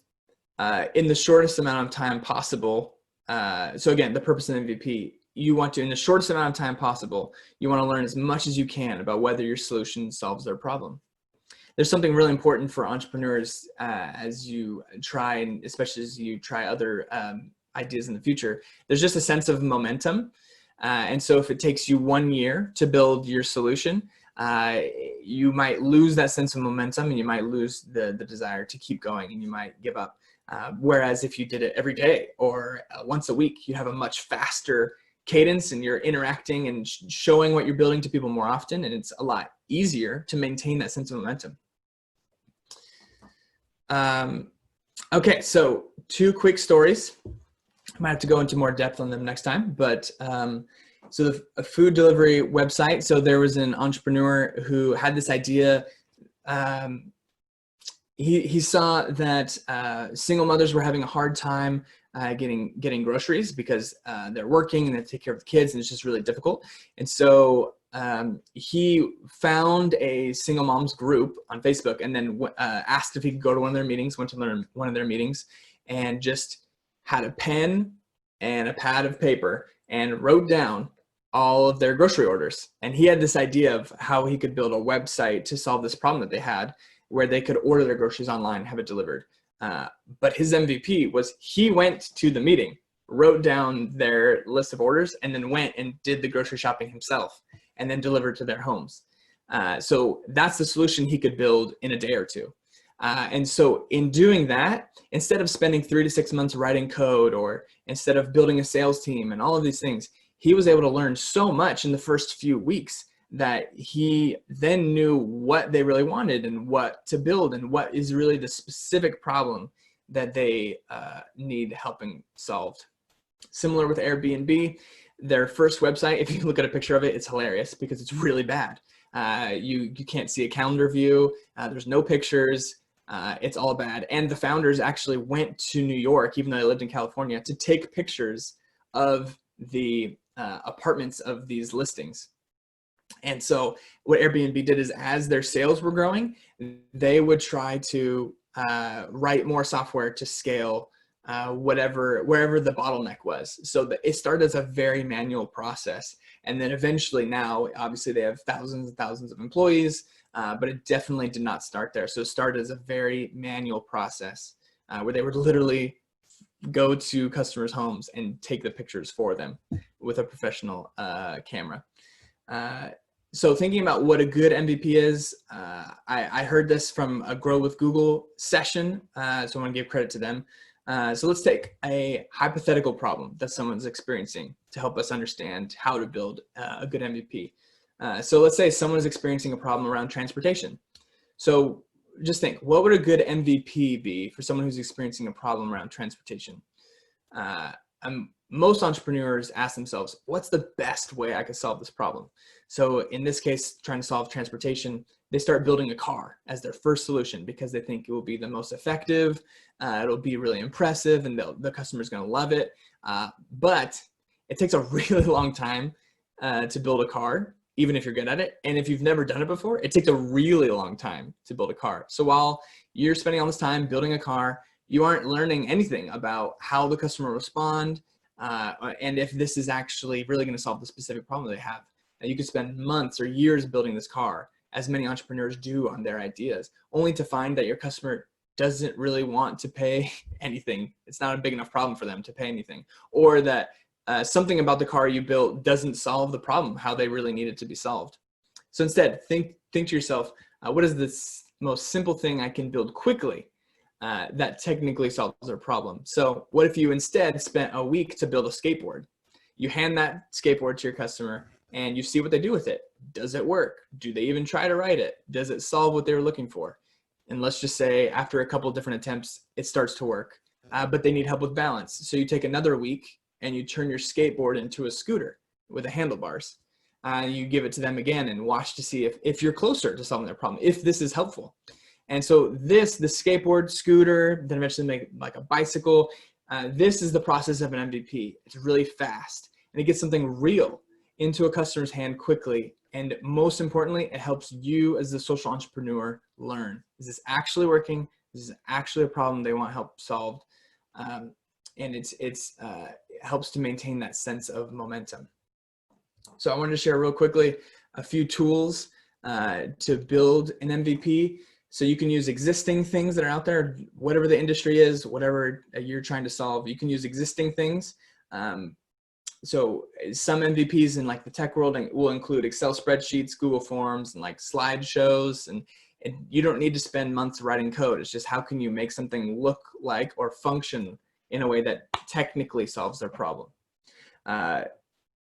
Speaker 2: in the shortest amount of time possible, so again, the purpose of MVP, you want to, in the shortest amount of time possible, you want to learn as much as you can about whether your solution solves their problem. There's something really important for entrepreneurs as you try, and especially as you try other ideas in the future. There's just a sense of momentum. And so if it takes you 1 year to build your solution, you might lose that sense of momentum and you might lose the desire to keep going and you might give up. Whereas if you did it every day or once a week, you have a much faster cadence and you're interacting and showing what you're building to people more often, and it's a lot easier to maintain that sense of momentum. Okay, so 2 quick stories. I might have to go into more depth on them next time, but so a food delivery website. So there was an entrepreneur who had this idea. he saw that single mothers were having a hard time getting groceries because they're working and they take care of the kids, and it's just really difficult. And so he found a single moms group on Facebook, and then asked if he could go to one of their meetings, went to one of their meetings, and just had a pen and a pad of paper and wrote down all of their grocery orders. And he had this idea of how he could build a website to solve this problem that they had, where they could order their groceries online, have it delivered. But his MVP was he went to the meeting, wrote down their list of orders, and then went and did the grocery shopping himself and then delivered to their homes. So that's the solution he could build in a day or two. And so in doing that, instead of spending 3 to 6 months writing code, or instead of building a sales team and all of these things, he was able to learn so much in the first few weeks that he then knew what they really wanted and what to build and what is really the specific problem that they need helping solved. Similar with Airbnb, their first website, if you look at a picture of it, it's hilarious because it's really bad. You can't see a calendar view. There's no pictures. It's all bad. And the founders actually went to New York, even though they lived in California, to take pictures of the apartments of these listings. And so what Airbnb did is, as their sales were growing, they would try to write more software to scale wherever the bottleneck was. So that it started as a very manual process. And then eventually now, obviously they have thousands and thousands of employees, but it definitely did not start there. So it started as a very manual process where they would literally go to customers' homes and take the pictures for them with a professional camera. So thinking about what a good MVP is, I heard this from a Grow with Google session, so I want to give credit to them. So let's take a hypothetical problem that someone's experiencing to help us understand how to build a good MVP. So let's say someone is experiencing a problem around transportation. So just think, what would a good MVP be for someone who's experiencing a problem around transportation? Most entrepreneurs ask themselves, what's the best way I could solve this problem? So in this case, trying to solve transportation, they start building a car as their first solution because they think it will be the most effective, it'll be really impressive, and the customer's gonna love it. But it takes a really long time to build a car, even if you're good at it. And if you've never done it before, it takes a really long time to build a car. So while you're spending all this time building a car, you aren't learning anything about how the customer will respond, and if this is actually really going to solve the specific problem they have. Now, you could spend months or years building this car, as many entrepreneurs do on their ideas, only to find that your customer doesn't really want to pay anything. It's not a big enough problem for them to pay anything, or that something about the car you built doesn't solve the problem how they really need it to be solved. So instead, think to yourself, what is this most simple thing I can build quickly that technically solves their problem? So what if you instead spent a week to build a skateboard? You hand that skateboard to your customer and you see what they do with it. Does it work? Do they even try to ride it? Does it solve what they were looking for? And let's just say after a couple of different attempts, it starts to work, but they need help with balance. So you take another week and you turn your skateboard into a scooter with the handlebars. You give it to them again and watch to see if you're closer to solving their problem, if this is helpful. And so the skateboard, scooter, then eventually make like a bicycle. This is the process of an MVP. It's really fast and it gets something real into a customer's hand quickly. And most importantly, it helps you as the social entrepreneur learn. Is this actually working? Is this actually a problem they want help solved? And it helps to maintain that sense of momentum. So I wanted to share real quickly a few tools to build an MVP. So you can use existing things that are out there, whatever the industry is, whatever you're trying to solve, you can use existing things. So some MVPs in like the tech world will include Excel spreadsheets, Google Forms, and like slideshows. And you don't need to spend months writing code. It's just how can you make something look like or function in a way that technically solves their problem.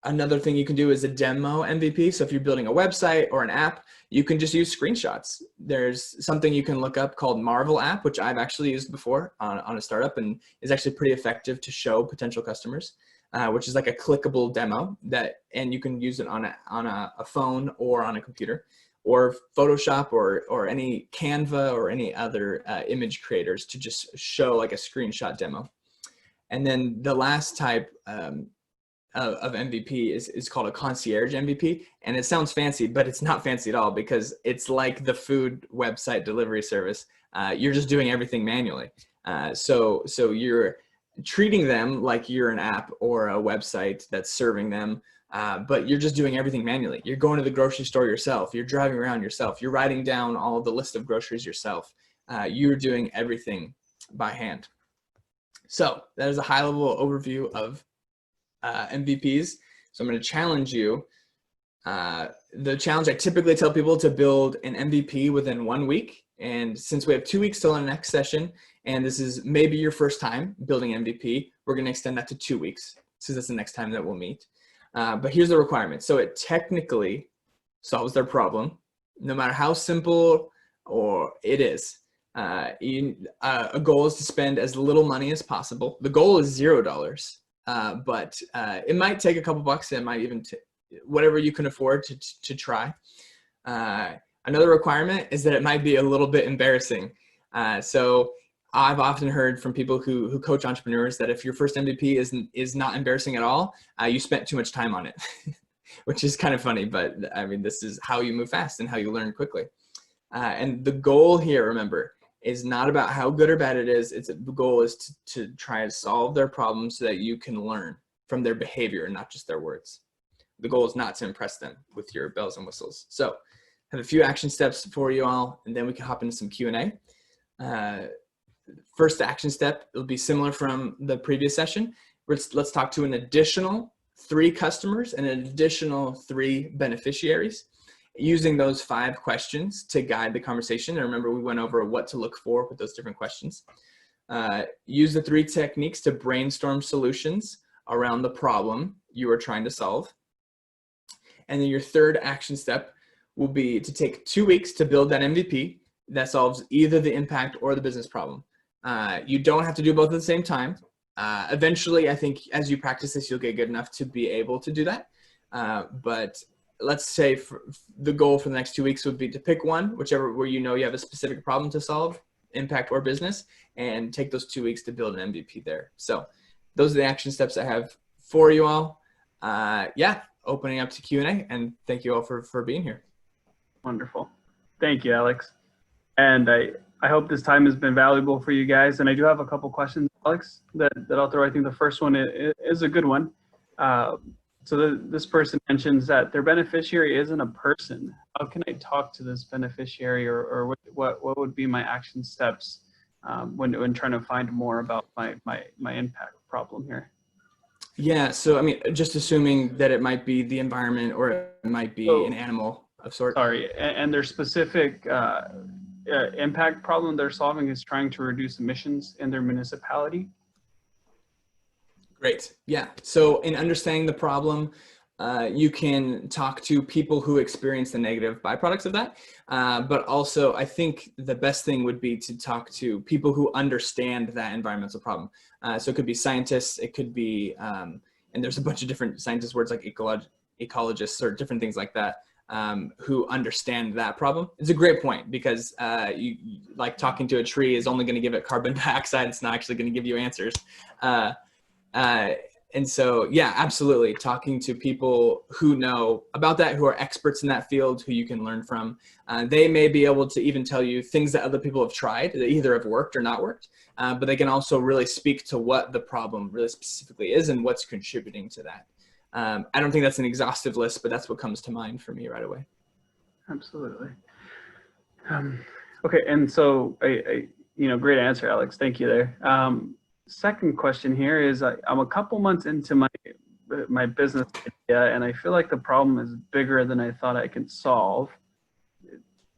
Speaker 2: Another thing you can do is a demo MVP. So if you're building a website or an app, you can just use screenshots. There's something you can look up called Marvel app, which I've actually used before on a startup and is actually pretty effective to show potential customers, which is like a clickable demo and you can use it on a phone or on a computer. or Photoshop or any Canva or any other image creators to just show like a screenshot demo. And then the last type of MVP is called a concierge MVP. And it sounds fancy, but it's not fancy at all, because it's like the food website delivery service. You're just doing everything manually. So you're treating them like you're an app or a website that's serving them, but you're just doing everything manually. You're going to the grocery store yourself. You're driving around yourself. You're writing down all the list of groceries yourself. You're doing everything by hand. So that is a high-level overview of MVPs. So I'm going to challenge you. The challenge I typically tell people to build an MVP within 1 week. And since we have 2 weeks till our next session, and this is maybe your first time building MVP, we're going to extend that to 2 weeks, since that's the next time that we'll meet. But here's the requirement. So it technically solves their problem, no matter how simple or it is. A goal is to spend as little money as possible. The goal is $0, but it might take a couple bucks. It might even whatever you can afford to try. Another requirement is that it might be a little bit embarrassing. So I've often heard from people who coach entrepreneurs that if your first MVP is not embarrassing at all, you spent too much time on it, which is kind of funny, but I mean, this is how you move fast and how you learn quickly. And the goal here, remember, is not about how good or bad it is. The goal is to try to solve their problem so that you can learn from their behavior and not just their words. The goal is not to impress them with your bells and whistles. So I have a few action steps for you all, and then we can hop into some Q&A. First action step, it'll be similar from the previous session. Let's talk to an additional 3 customers and an additional 3 beneficiaries, using those 5 questions to guide the conversation. And remember, we went over what to look for with those different questions. Use the 3 techniques to brainstorm solutions around the problem you are trying to solve. And then your third action step will be to take 2 weeks to build that MVP that solves either the impact or the business problem. You don't have to do both at the same time. Eventually, I think as you practice this, you'll get good enough to be able to do that. But let's say the goal for the next 2 weeks would be to pick one, whichever where you know you have a specific problem to solve, impact or business, and take those 2 weeks to build an MVP there. So those are the action steps I have for you all. Yeah, opening up to Q&A, and thank you all for being here.
Speaker 1: Wonderful. Thank you, Alex. And I hope this time has been valuable for you guys. And I do have a couple questions, Alex, that I'll throw. I think the first one is a good one. So this person mentions that their beneficiary isn't a person. How can I talk to this beneficiary, or what would be my action steps when trying to find more about my impact problem here?
Speaker 2: Yeah, so I mean, just assuming that it might be the environment or it might be an animal of sorts.
Speaker 1: Sorry, and their specific impact problem they're solving is trying to reduce emissions in their municipality.
Speaker 2: Great. Yeah. So in understanding the problem, you can talk to people who experience the negative byproducts of that. But also, I think the best thing would be to talk to people who understand that environmental problem. So it could be scientists, it could be, and there's a bunch of different scientist words like ecologists or different things like that, who understand that problem. It's a great point, because you like talking to a tree is only going to give it carbon dioxide. It's not actually going to give you answers. And so, yeah, absolutely. Talking to people who know about that, who are experts in that field, who you can learn from. They may be able to even tell you things that other people have tried that either have worked or not worked, but they can also really speak to what the problem really specifically is and what's contributing to that. I don't think that's an exhaustive list, but that's what comes to mind for me right away.
Speaker 1: Absolutely. Okay, and so, great answer, Alex. Thank you there. Second question here is, I'm a couple months into my business idea, and I feel like the problem is bigger than I thought I could solve.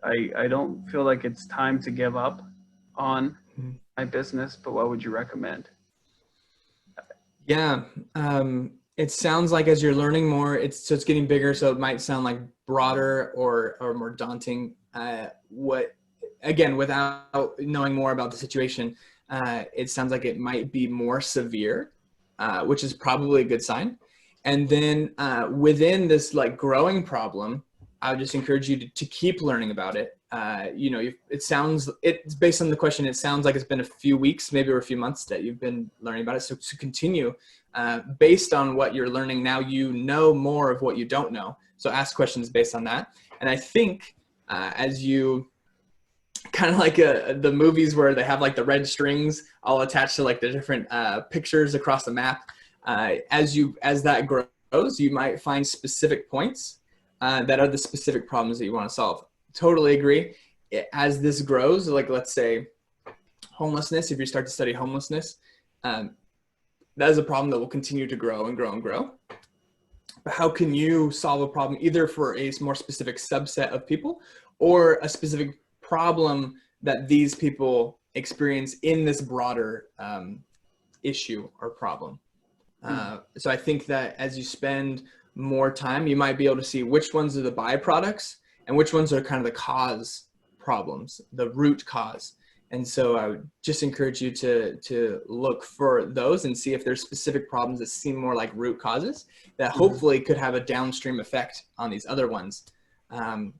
Speaker 1: I don't feel like it's time to give up on my business, but what would you recommend?
Speaker 2: Yeah, it sounds like as you're learning more, it's getting bigger, so it might sound like broader or more daunting. Again, without knowing more about the situation, it sounds like it might be more severe, which is probably a good sign. And then within this like growing problem, I would just encourage you to keep learning about it. It's based on the question, it sounds like it's been a few weeks, maybe or a few months that you've been learning about it. So to continue, based on what you're learning now, you know more of what you don't know. So ask questions based on that. And I think as you kind of like the movies where they have like the red strings all attached to like the different pictures across the map, as that grows, you might find specific points that are the specific problems that you want to solve. Totally agree. As this grows, like let's say homelessness, if you start to study homelessness, that is a problem that will continue to grow and grow and grow. But how can you solve a problem either for a more specific subset of people or a specific problem that these people experience in this broader issue or problem? So I think that as you spend more time, you might be able to see which ones are the byproducts and which ones are kind of the cause problems, the root cause. And so I would just encourage you to look for those and see if there's specific problems that seem more like root causes that hopefully could have a downstream effect on these other ones.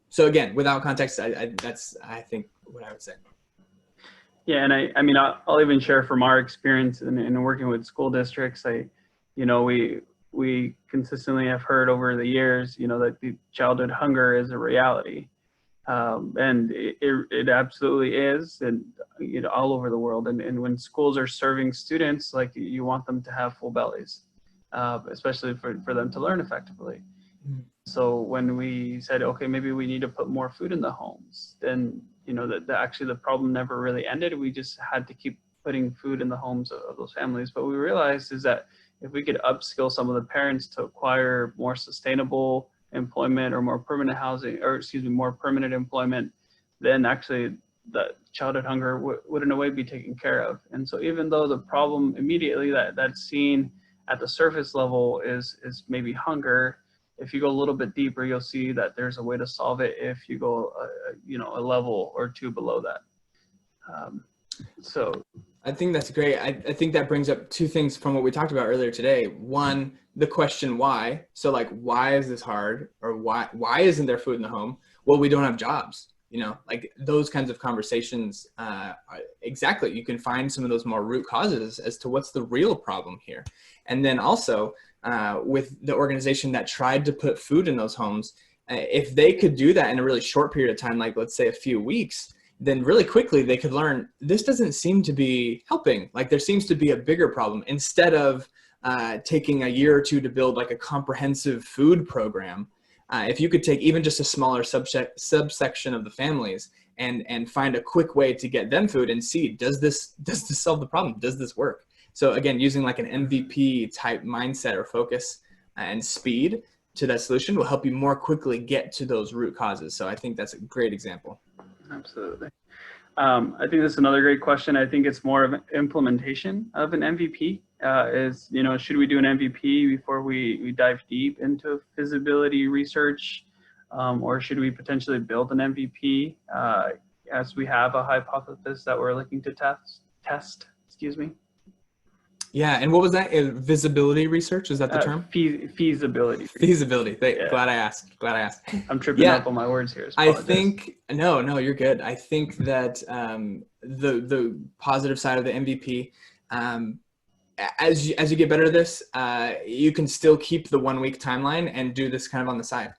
Speaker 2: So again, without context, that's, I think, what I would say.
Speaker 1: Yeah, and I mean, I'll even share from our experience in working with school districts. We consistently have heard over the years, that the childhood hunger is a reality, and it absolutely is, and all over the world. And when schools are serving students, like you want them to have full bellies, especially for them to learn effectively. So when we said, okay, maybe we need to put more food in the homes, then that actually the problem never really ended. We just had to keep putting food in the homes of those families. But we realized is that if we could upskill some of the parents to acquire more sustainable employment or more permanent housing, or more permanent employment, then actually the childhood hunger would in a way be taken care of. And so even though the problem immediately that's seen at the surface level is maybe hunger, if you go a little bit deeper, you'll see that there's a way to solve it if you go, a level or two below that. So
Speaker 2: I think that's great. I think that brings up two things from what we talked about earlier today. One, the question why. So like, why is this hard? Or why isn't there food in the home? Well, we don't have jobs. Like those kinds of conversations. Exactly. You can find some of those more root causes as to what's the real problem here. And then also with the organization that tried to put food in those homes, if they could do that in a really short period of time, like let's say a few weeks, then really quickly they could learn this doesn't seem to be helping. Like there seems to be a bigger problem. Instead of taking a year or two to build like a comprehensive food program, if you could take even just a smaller subsection of the families and find a quick way to get them food and see, does this solve the problem? Does this work? So again, using like an MVP type mindset or focus and speed to that solution will help you more quickly get to those root causes. So I think that's a great example.
Speaker 1: Absolutely. I think that's another great question. I think it's more of an implementation of an MVP. Should we do an MVP before we dive deep into feasibility research, or should we potentially build an MVP as we have a hypothesis that we're looking to test?
Speaker 2: Yeah, and what was that? Visibility research? Is that the term?
Speaker 1: Feasibility.
Speaker 2: Feasibility.
Speaker 1: Yeah.
Speaker 2: Glad I asked.
Speaker 1: I'm tripping up on my words here.
Speaker 2: I think no, you're good. I think that the positive side of the MVP, as you get better at this, you can still keep the 1 week timeline and do this kind of on the side.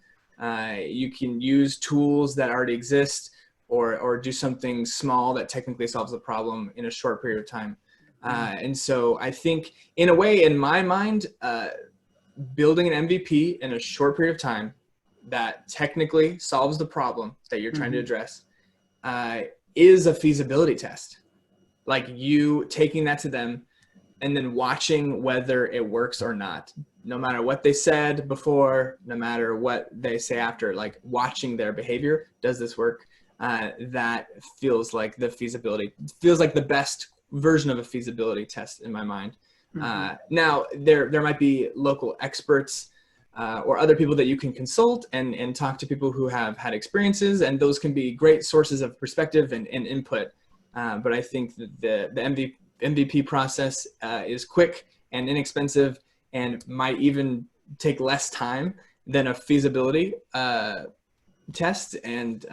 Speaker 2: You can use tools that already exist, or do something small that technically solves the problem in a short period of time. And so I think in a way, in my mind, building an MVP in a short period of time that technically solves the problem that you're trying to address is a feasibility test. Like you taking that to them and then watching whether it works or not, no matter what they said before, no matter what they say after, like watching their behavior. Does this work? That feels like the best version of a feasibility test in my mind. Now there might be local experts or other people that you can consult and talk to, people who have had experiences, and those can be great sources of perspective and input. But I think that the MVP process is quick and inexpensive and might even take less time than a feasibility test, and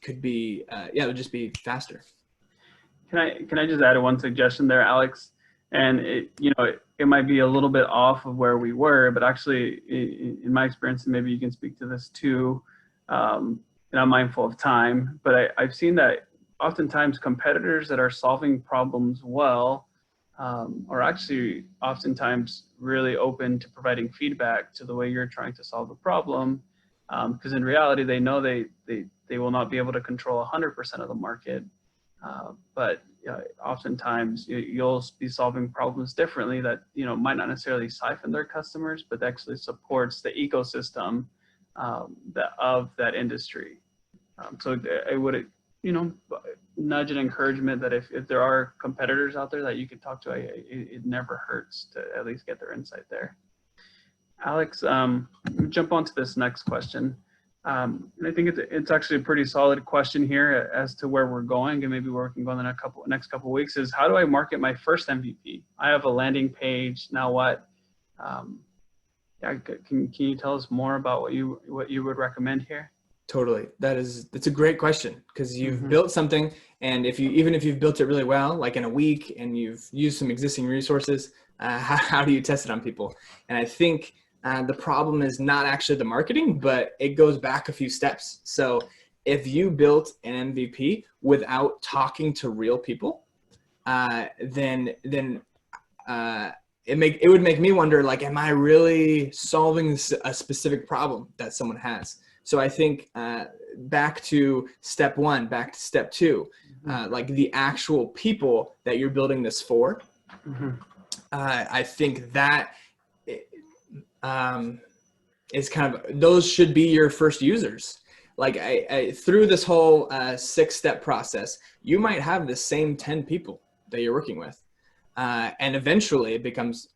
Speaker 2: could be, yeah, it would just be faster.
Speaker 1: Can I just add one suggestion there, Alex? And it might be a little bit off of where we were, but actually, in my experience, and maybe you can speak to this too. And I'm mindful of time, but I've seen that oftentimes competitors that are solving problems well are actually oftentimes really open to providing feedback to the way you're trying to solve the problem, because in reality, they know they will not be able to control 100% of the market. But oftentimes you'll be solving problems differently that might not necessarily siphon their customers, but actually supports the ecosystem of that industry. So I would nudge and encouragement that if there are competitors out there that you could talk to, it never hurts to at least get their insight there. Alex, jump on to this next question. And I think it's actually a pretty solid question here as to where we're going, and maybe where we can go in the next couple of weeks, is how do I market my first MVP? I have a landing page. Now what? Yeah, can you tell us more about what you would recommend here?
Speaker 2: Totally. That's a great question, because you've built something, and even if you've built it really well, like in a week, and you've used some existing resources, how do you test it on people? And I think the problem is not actually the marketing, but it goes back a few steps. So if you built an MVP without talking to real people, then it would make me wonder, like, am I really solving a specific problem that someone has? So I think back to step one, back to step two, like the actual people that you're building this for. I think that is kind of, those should be your first users. Like through this whole 6-step process, you might have the same 10 people that you're working with. And eventually it becomes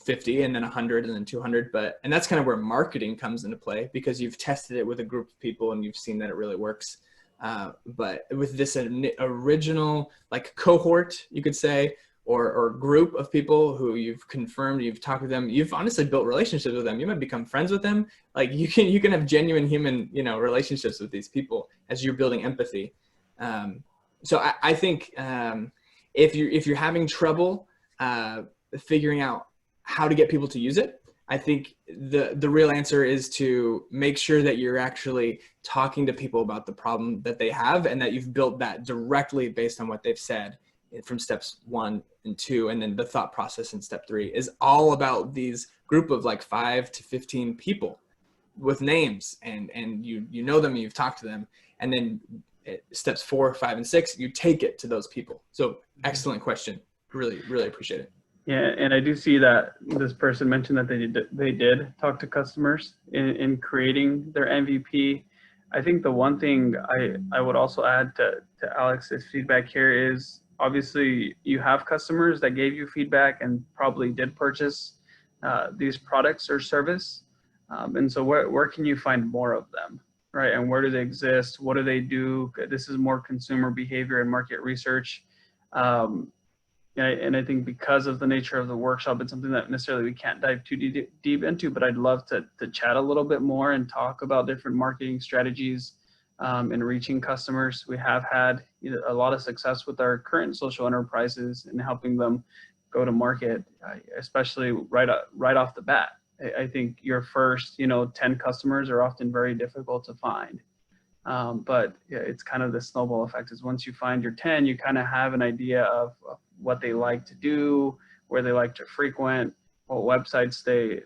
Speaker 2: 50 and then 100 and then 200, and that's kind of where marketing comes into play, because you've tested it with a group of people and you've seen that it really works. But with this original like cohort, you could say, or group of people who you've confirmed, you've talked with them, you've honestly built relationships with them, you might become friends with them. Like you can have genuine human, relationships with these people as you're building empathy. So I think if you're having trouble figuring out how to get people to use it, I think the real answer is to make sure that you're actually talking to people about the problem that they have, and that you've built that directly based on what they've said from steps 1 and 2. And then the thought process in step 3 is all about these group of like 5 to 15 people with names, and you know them, you've talked to them, and then steps 4, 5, and 6, you take it to those people. So excellent question. Really, really appreciate it.
Speaker 1: Yeah, and I do see that this person mentioned that they did talk to customers in creating their MVP. I think the one thing I would also add to Alex's feedback here is, obviously you have customers that gave you feedback and probably did purchase these products or service. And so where can you find more of them, right? And where do they exist? What do they do? This is more consumer behavior and market research. And I think because of the nature of the workshop, it's something that necessarily we can't dive too deep into, but I'd love to chat a little bit more and talk about different marketing strategies in reaching customers. We have had a lot of success with our current social enterprises in helping them go to market, especially right off the bat. I think your first 10 customers are often very difficult to find. But yeah, it's kind of the snowball effect, is once you find your 10, you kind of have an idea of what they like to do, where they like to frequent, what websites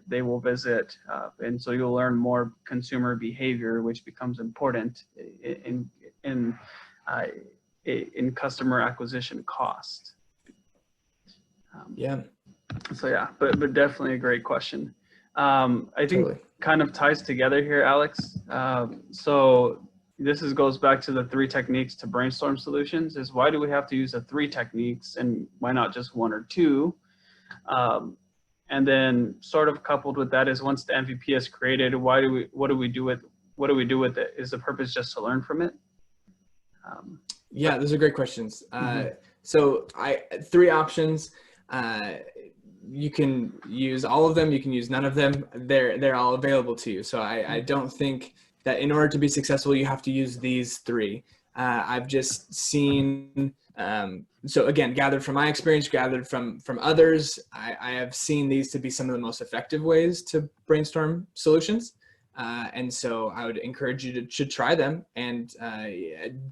Speaker 1: they will visit. And so you'll learn more consumer behavior, which becomes important in customer acquisition cost.
Speaker 2: Yeah.
Speaker 1: So yeah, but definitely a great question. I think
Speaker 2: Totally.
Speaker 1: kind of ties together here, Alex. So this goes back to the 3 techniques to brainstorm solutions. Is why do we have to use the 3 techniques, and why not just 1 or 2? And then sort of coupled with that is, once the MVP is created, what do we do with it? Is the purpose just to learn from it?
Speaker 2: Yeah, those are great questions. So 3 options. You can use all of them. You can use none of them. They're all available to you. So I don't think that in order to be successful, you have to use these three. I've just seen, so again, gathered from my experience, gathered from others, I have seen these to be some of the most effective ways to brainstorm solutions. And so I would encourage you to try them, and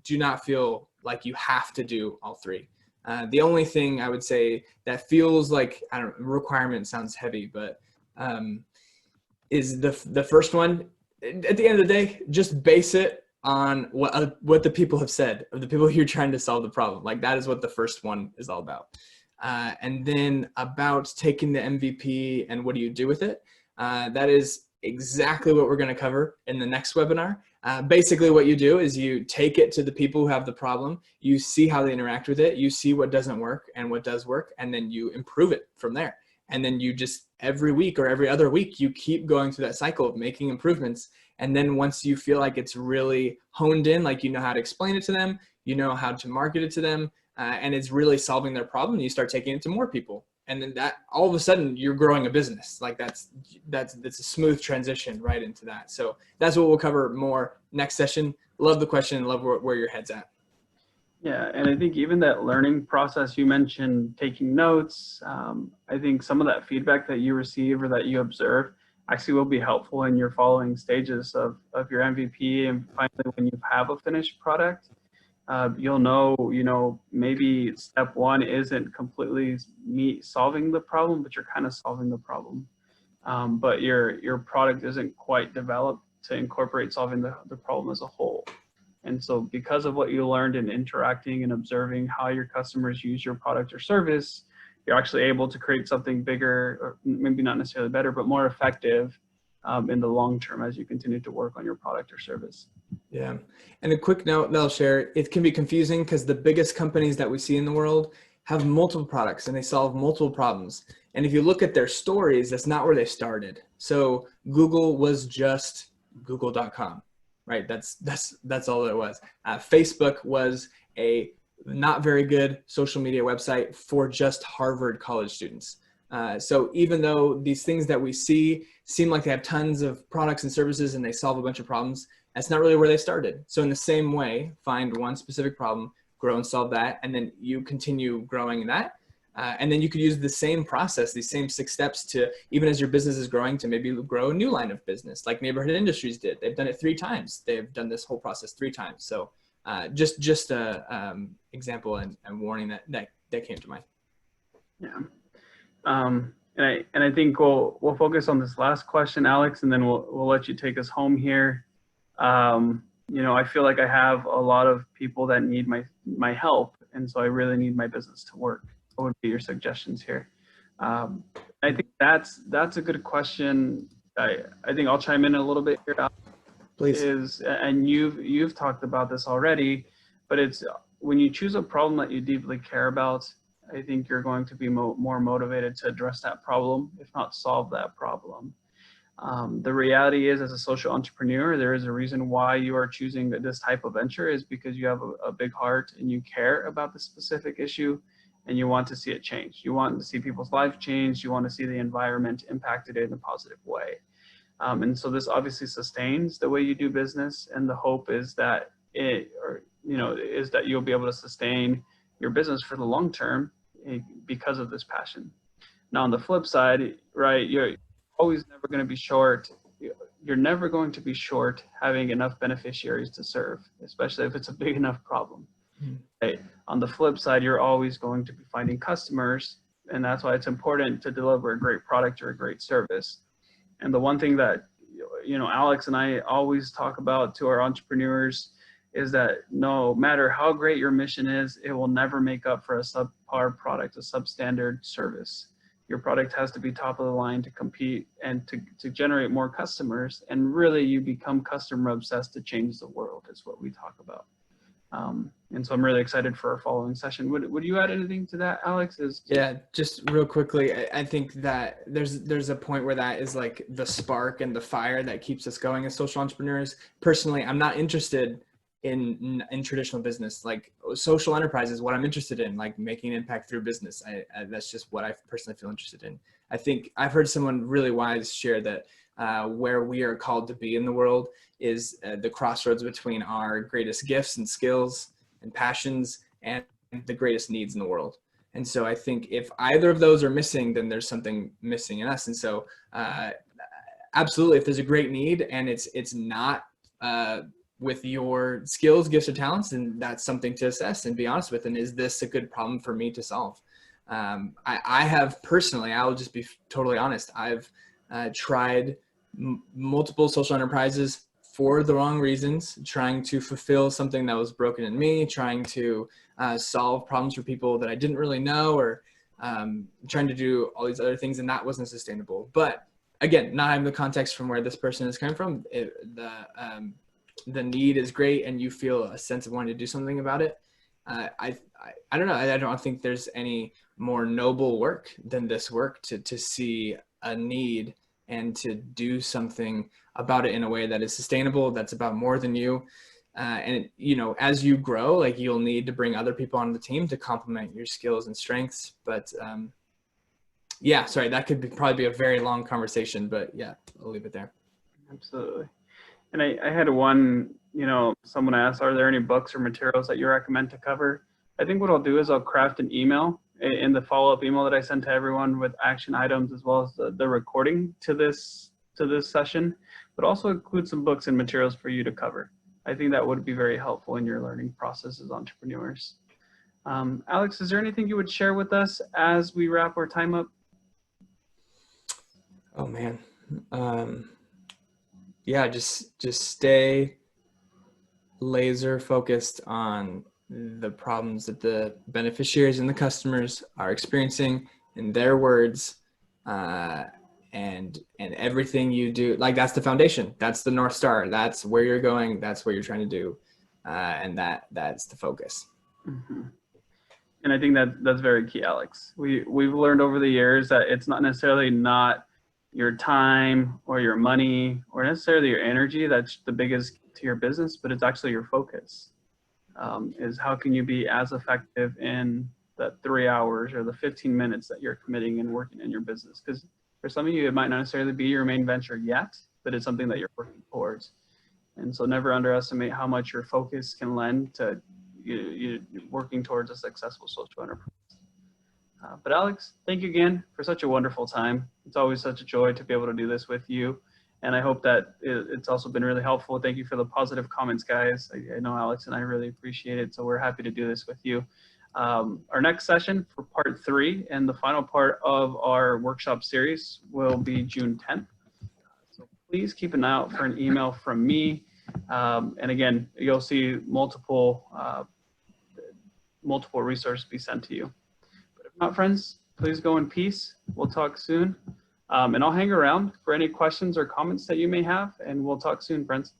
Speaker 2: do not feel like you have to do all three. The only thing I would say that feels like, I don't know, requirement sounds heavy, but is the first one. At the end of the day, just base it on what the people have said, of the people you're trying to solve the problem. Like, that is what the first one is all about. And then about taking the MVP and what do you do with it? That is exactly what we're going to cover in the next webinar. Basically what you do is you take it to the people who have the problem, you see how they interact with it, you see what doesn't work and what does work, and then you improve it from there. And then you just, every week or every other week, you keep going through that cycle of making improvements. And then once you feel like it's really honed in, like you know how to explain it to them, you know how to market it to them, and it's really solving their problem, you start taking it to more people. And then that, all of a sudden, you're growing a business. Like that's a smooth transition right into that. So that's what we'll cover more next session. Love the question. Love where your head's at.
Speaker 1: Yeah, and I think even that learning process, you mentioned taking notes. I think some of that feedback that you receive or that you observe actually will be helpful in your following stages of your MVP. And finally, when you have a finished product, you'll know, maybe step one isn't completely solving the problem, but you're kind of solving the problem. But your product isn't quite developed to incorporate solving the problem as a whole. And so because of what you learned in interacting and observing how your customers use your product or service, you're actually able to create something bigger, or maybe not necessarily better, but more effective in the long term as you continue to work on your product or service.
Speaker 2: Yeah. And a quick note that I'll share, it can be confusing because the biggest companies that we see in the world have multiple products and they solve multiple problems. And if you look at their stories, that's not where they started. So Google was just google.com. Right, that's all it was. Facebook was a not very good social media website for just Harvard college students. So even though these things that we see seem like they have tons of products and services and they solve a bunch of problems, that's not really where they started. So in the same way, find one specific problem, grow and solve that, and then you continue growing in that. And then you could use the same process, these same 6 steps to, even as your business is growing, to maybe grow a new line of business like Neighborhood Industries did. They've done it 3 times. They've done this whole process 3 times. So just a example and warning that came to mind.
Speaker 1: Yeah. And I think we'll focus on this last question, Alex, and then we'll let you take us home here. I feel like I have a lot of people that need my help, and so I really need my business to work. What would be your suggestions here? I think that's a good question. I think I'll chime in a little bit here.
Speaker 2: Please.
Speaker 1: And you've talked about this already, but it's when you choose a problem that you deeply care about, I think you're going to be more motivated to address that problem, if not solve that problem. The reality is, as a social entrepreneur, there is a reason why you are choosing this type of venture, is because you have a big heart and you care about the specific issue and you want to see it change. You want to see people's lives change. You want to see the environment impacted in a positive way. And so this obviously sustains the way you do business, and the hope is that you'll be able to sustain your business for the long term because of this passion. Now, on the flip side, right, you're always never going to be short. You're never going to be short having enough beneficiaries to serve, especially if it's a big enough problem. Right? On the flip side, you're always going to be finding customers, and that's why it's important to deliver a great product or a great service. And the one thing that Alex and I always talk about to our entrepreneurs is that no matter how great your mission is, it will never make up for a subpar product, a substandard service. Your product has to be top of the line to compete and to generate more customers. And really, you become customer obsessed to change the world, is what we talk about. And so I'm really excited for our following session. Would you add anything to that, Alex?
Speaker 2: Yeah, just real quickly, I think that there's a point where that is like the spark and the fire that keeps us going as social entrepreneurs. Personally, I'm not interested in traditional business. Like, social enterprise is what I'm interested in, like making an impact through business. That's just what I personally feel interested in. I think I've heard someone really wise share that where we are called to be in the world is the crossroads between our greatest gifts and skills and passions and the greatest needs in the world. And so I think if either of those are missing, then there's something missing in us. And so absolutely, if there's a great need and it's not with your skills, gifts, or talents, then that's something to assess and be honest with. And is this a good problem for me to solve? I have personally, I will just be totally honest, I've tried multiple social enterprises for the wrong reasons, trying to fulfill something that was broken in me, trying to solve problems for people that I didn't really know, or trying to do all these other things, and that wasn't sustainable. But again, not having the context from where this person is coming from, the need is great and you feel a sense of wanting to do something about it. I don't know. I don't think there's any more noble work than this work to see a need and to do something about it in a way that is sustainable, that's about more than you. And you know, as you grow, like you'll need to bring other people on the team to complement your skills and strengths. But yeah, sorry, that could probably be a very long conversation, but yeah, I'll leave it there.
Speaker 1: Absolutely. And I had one, you know, someone asked, are there any books or materials that you recommend to cover? I think what I'll do is I'll craft an email in the follow-up email that I send to everyone with action items, as well as the recording to this session, but also include some books and materials for you to cover. I think that would be very helpful in your learning process as entrepreneurs. Alex, is there anything you would share with us as we wrap our time up?
Speaker 2: Oh man. Yeah, just stay laser focused on the problems that the beneficiaries and the customers are experiencing in their words, and everything you do, like that's the foundation, that's the North Star, that's where you're going, that's what you're trying to do, and that's the focus.
Speaker 1: Mm-hmm. And I think that's very key, Alex. We've learned over the years that it's not necessarily not your time or your money or necessarily your energy that's the biggest to your business, but it's actually your focus. Is how can you be as effective in that 3 hours or the 15 minutes that you're committing and working in your business? Because for some of you, it might not necessarily be your main venture yet, but it's something that you're working towards. And so never underestimate how much your focus can lend to you working towards a successful social enterprise. But Alex, thank you again for such a wonderful time. It's always such a joy to be able to do this with you. And I hope that it's also been really helpful. Thank you for the positive comments, guys. I know Alex and I really appreciate it. So we're happy to do this with you. Our next session for part 3 and the final part of our workshop series will be June 10th. So please keep an eye out for an email from me. And again, you'll see multiple resources be sent to you. But if not, friends, please go in peace. We'll talk soon. And I'll hang around for any questions or comments that you may have, and we'll talk soon, friends.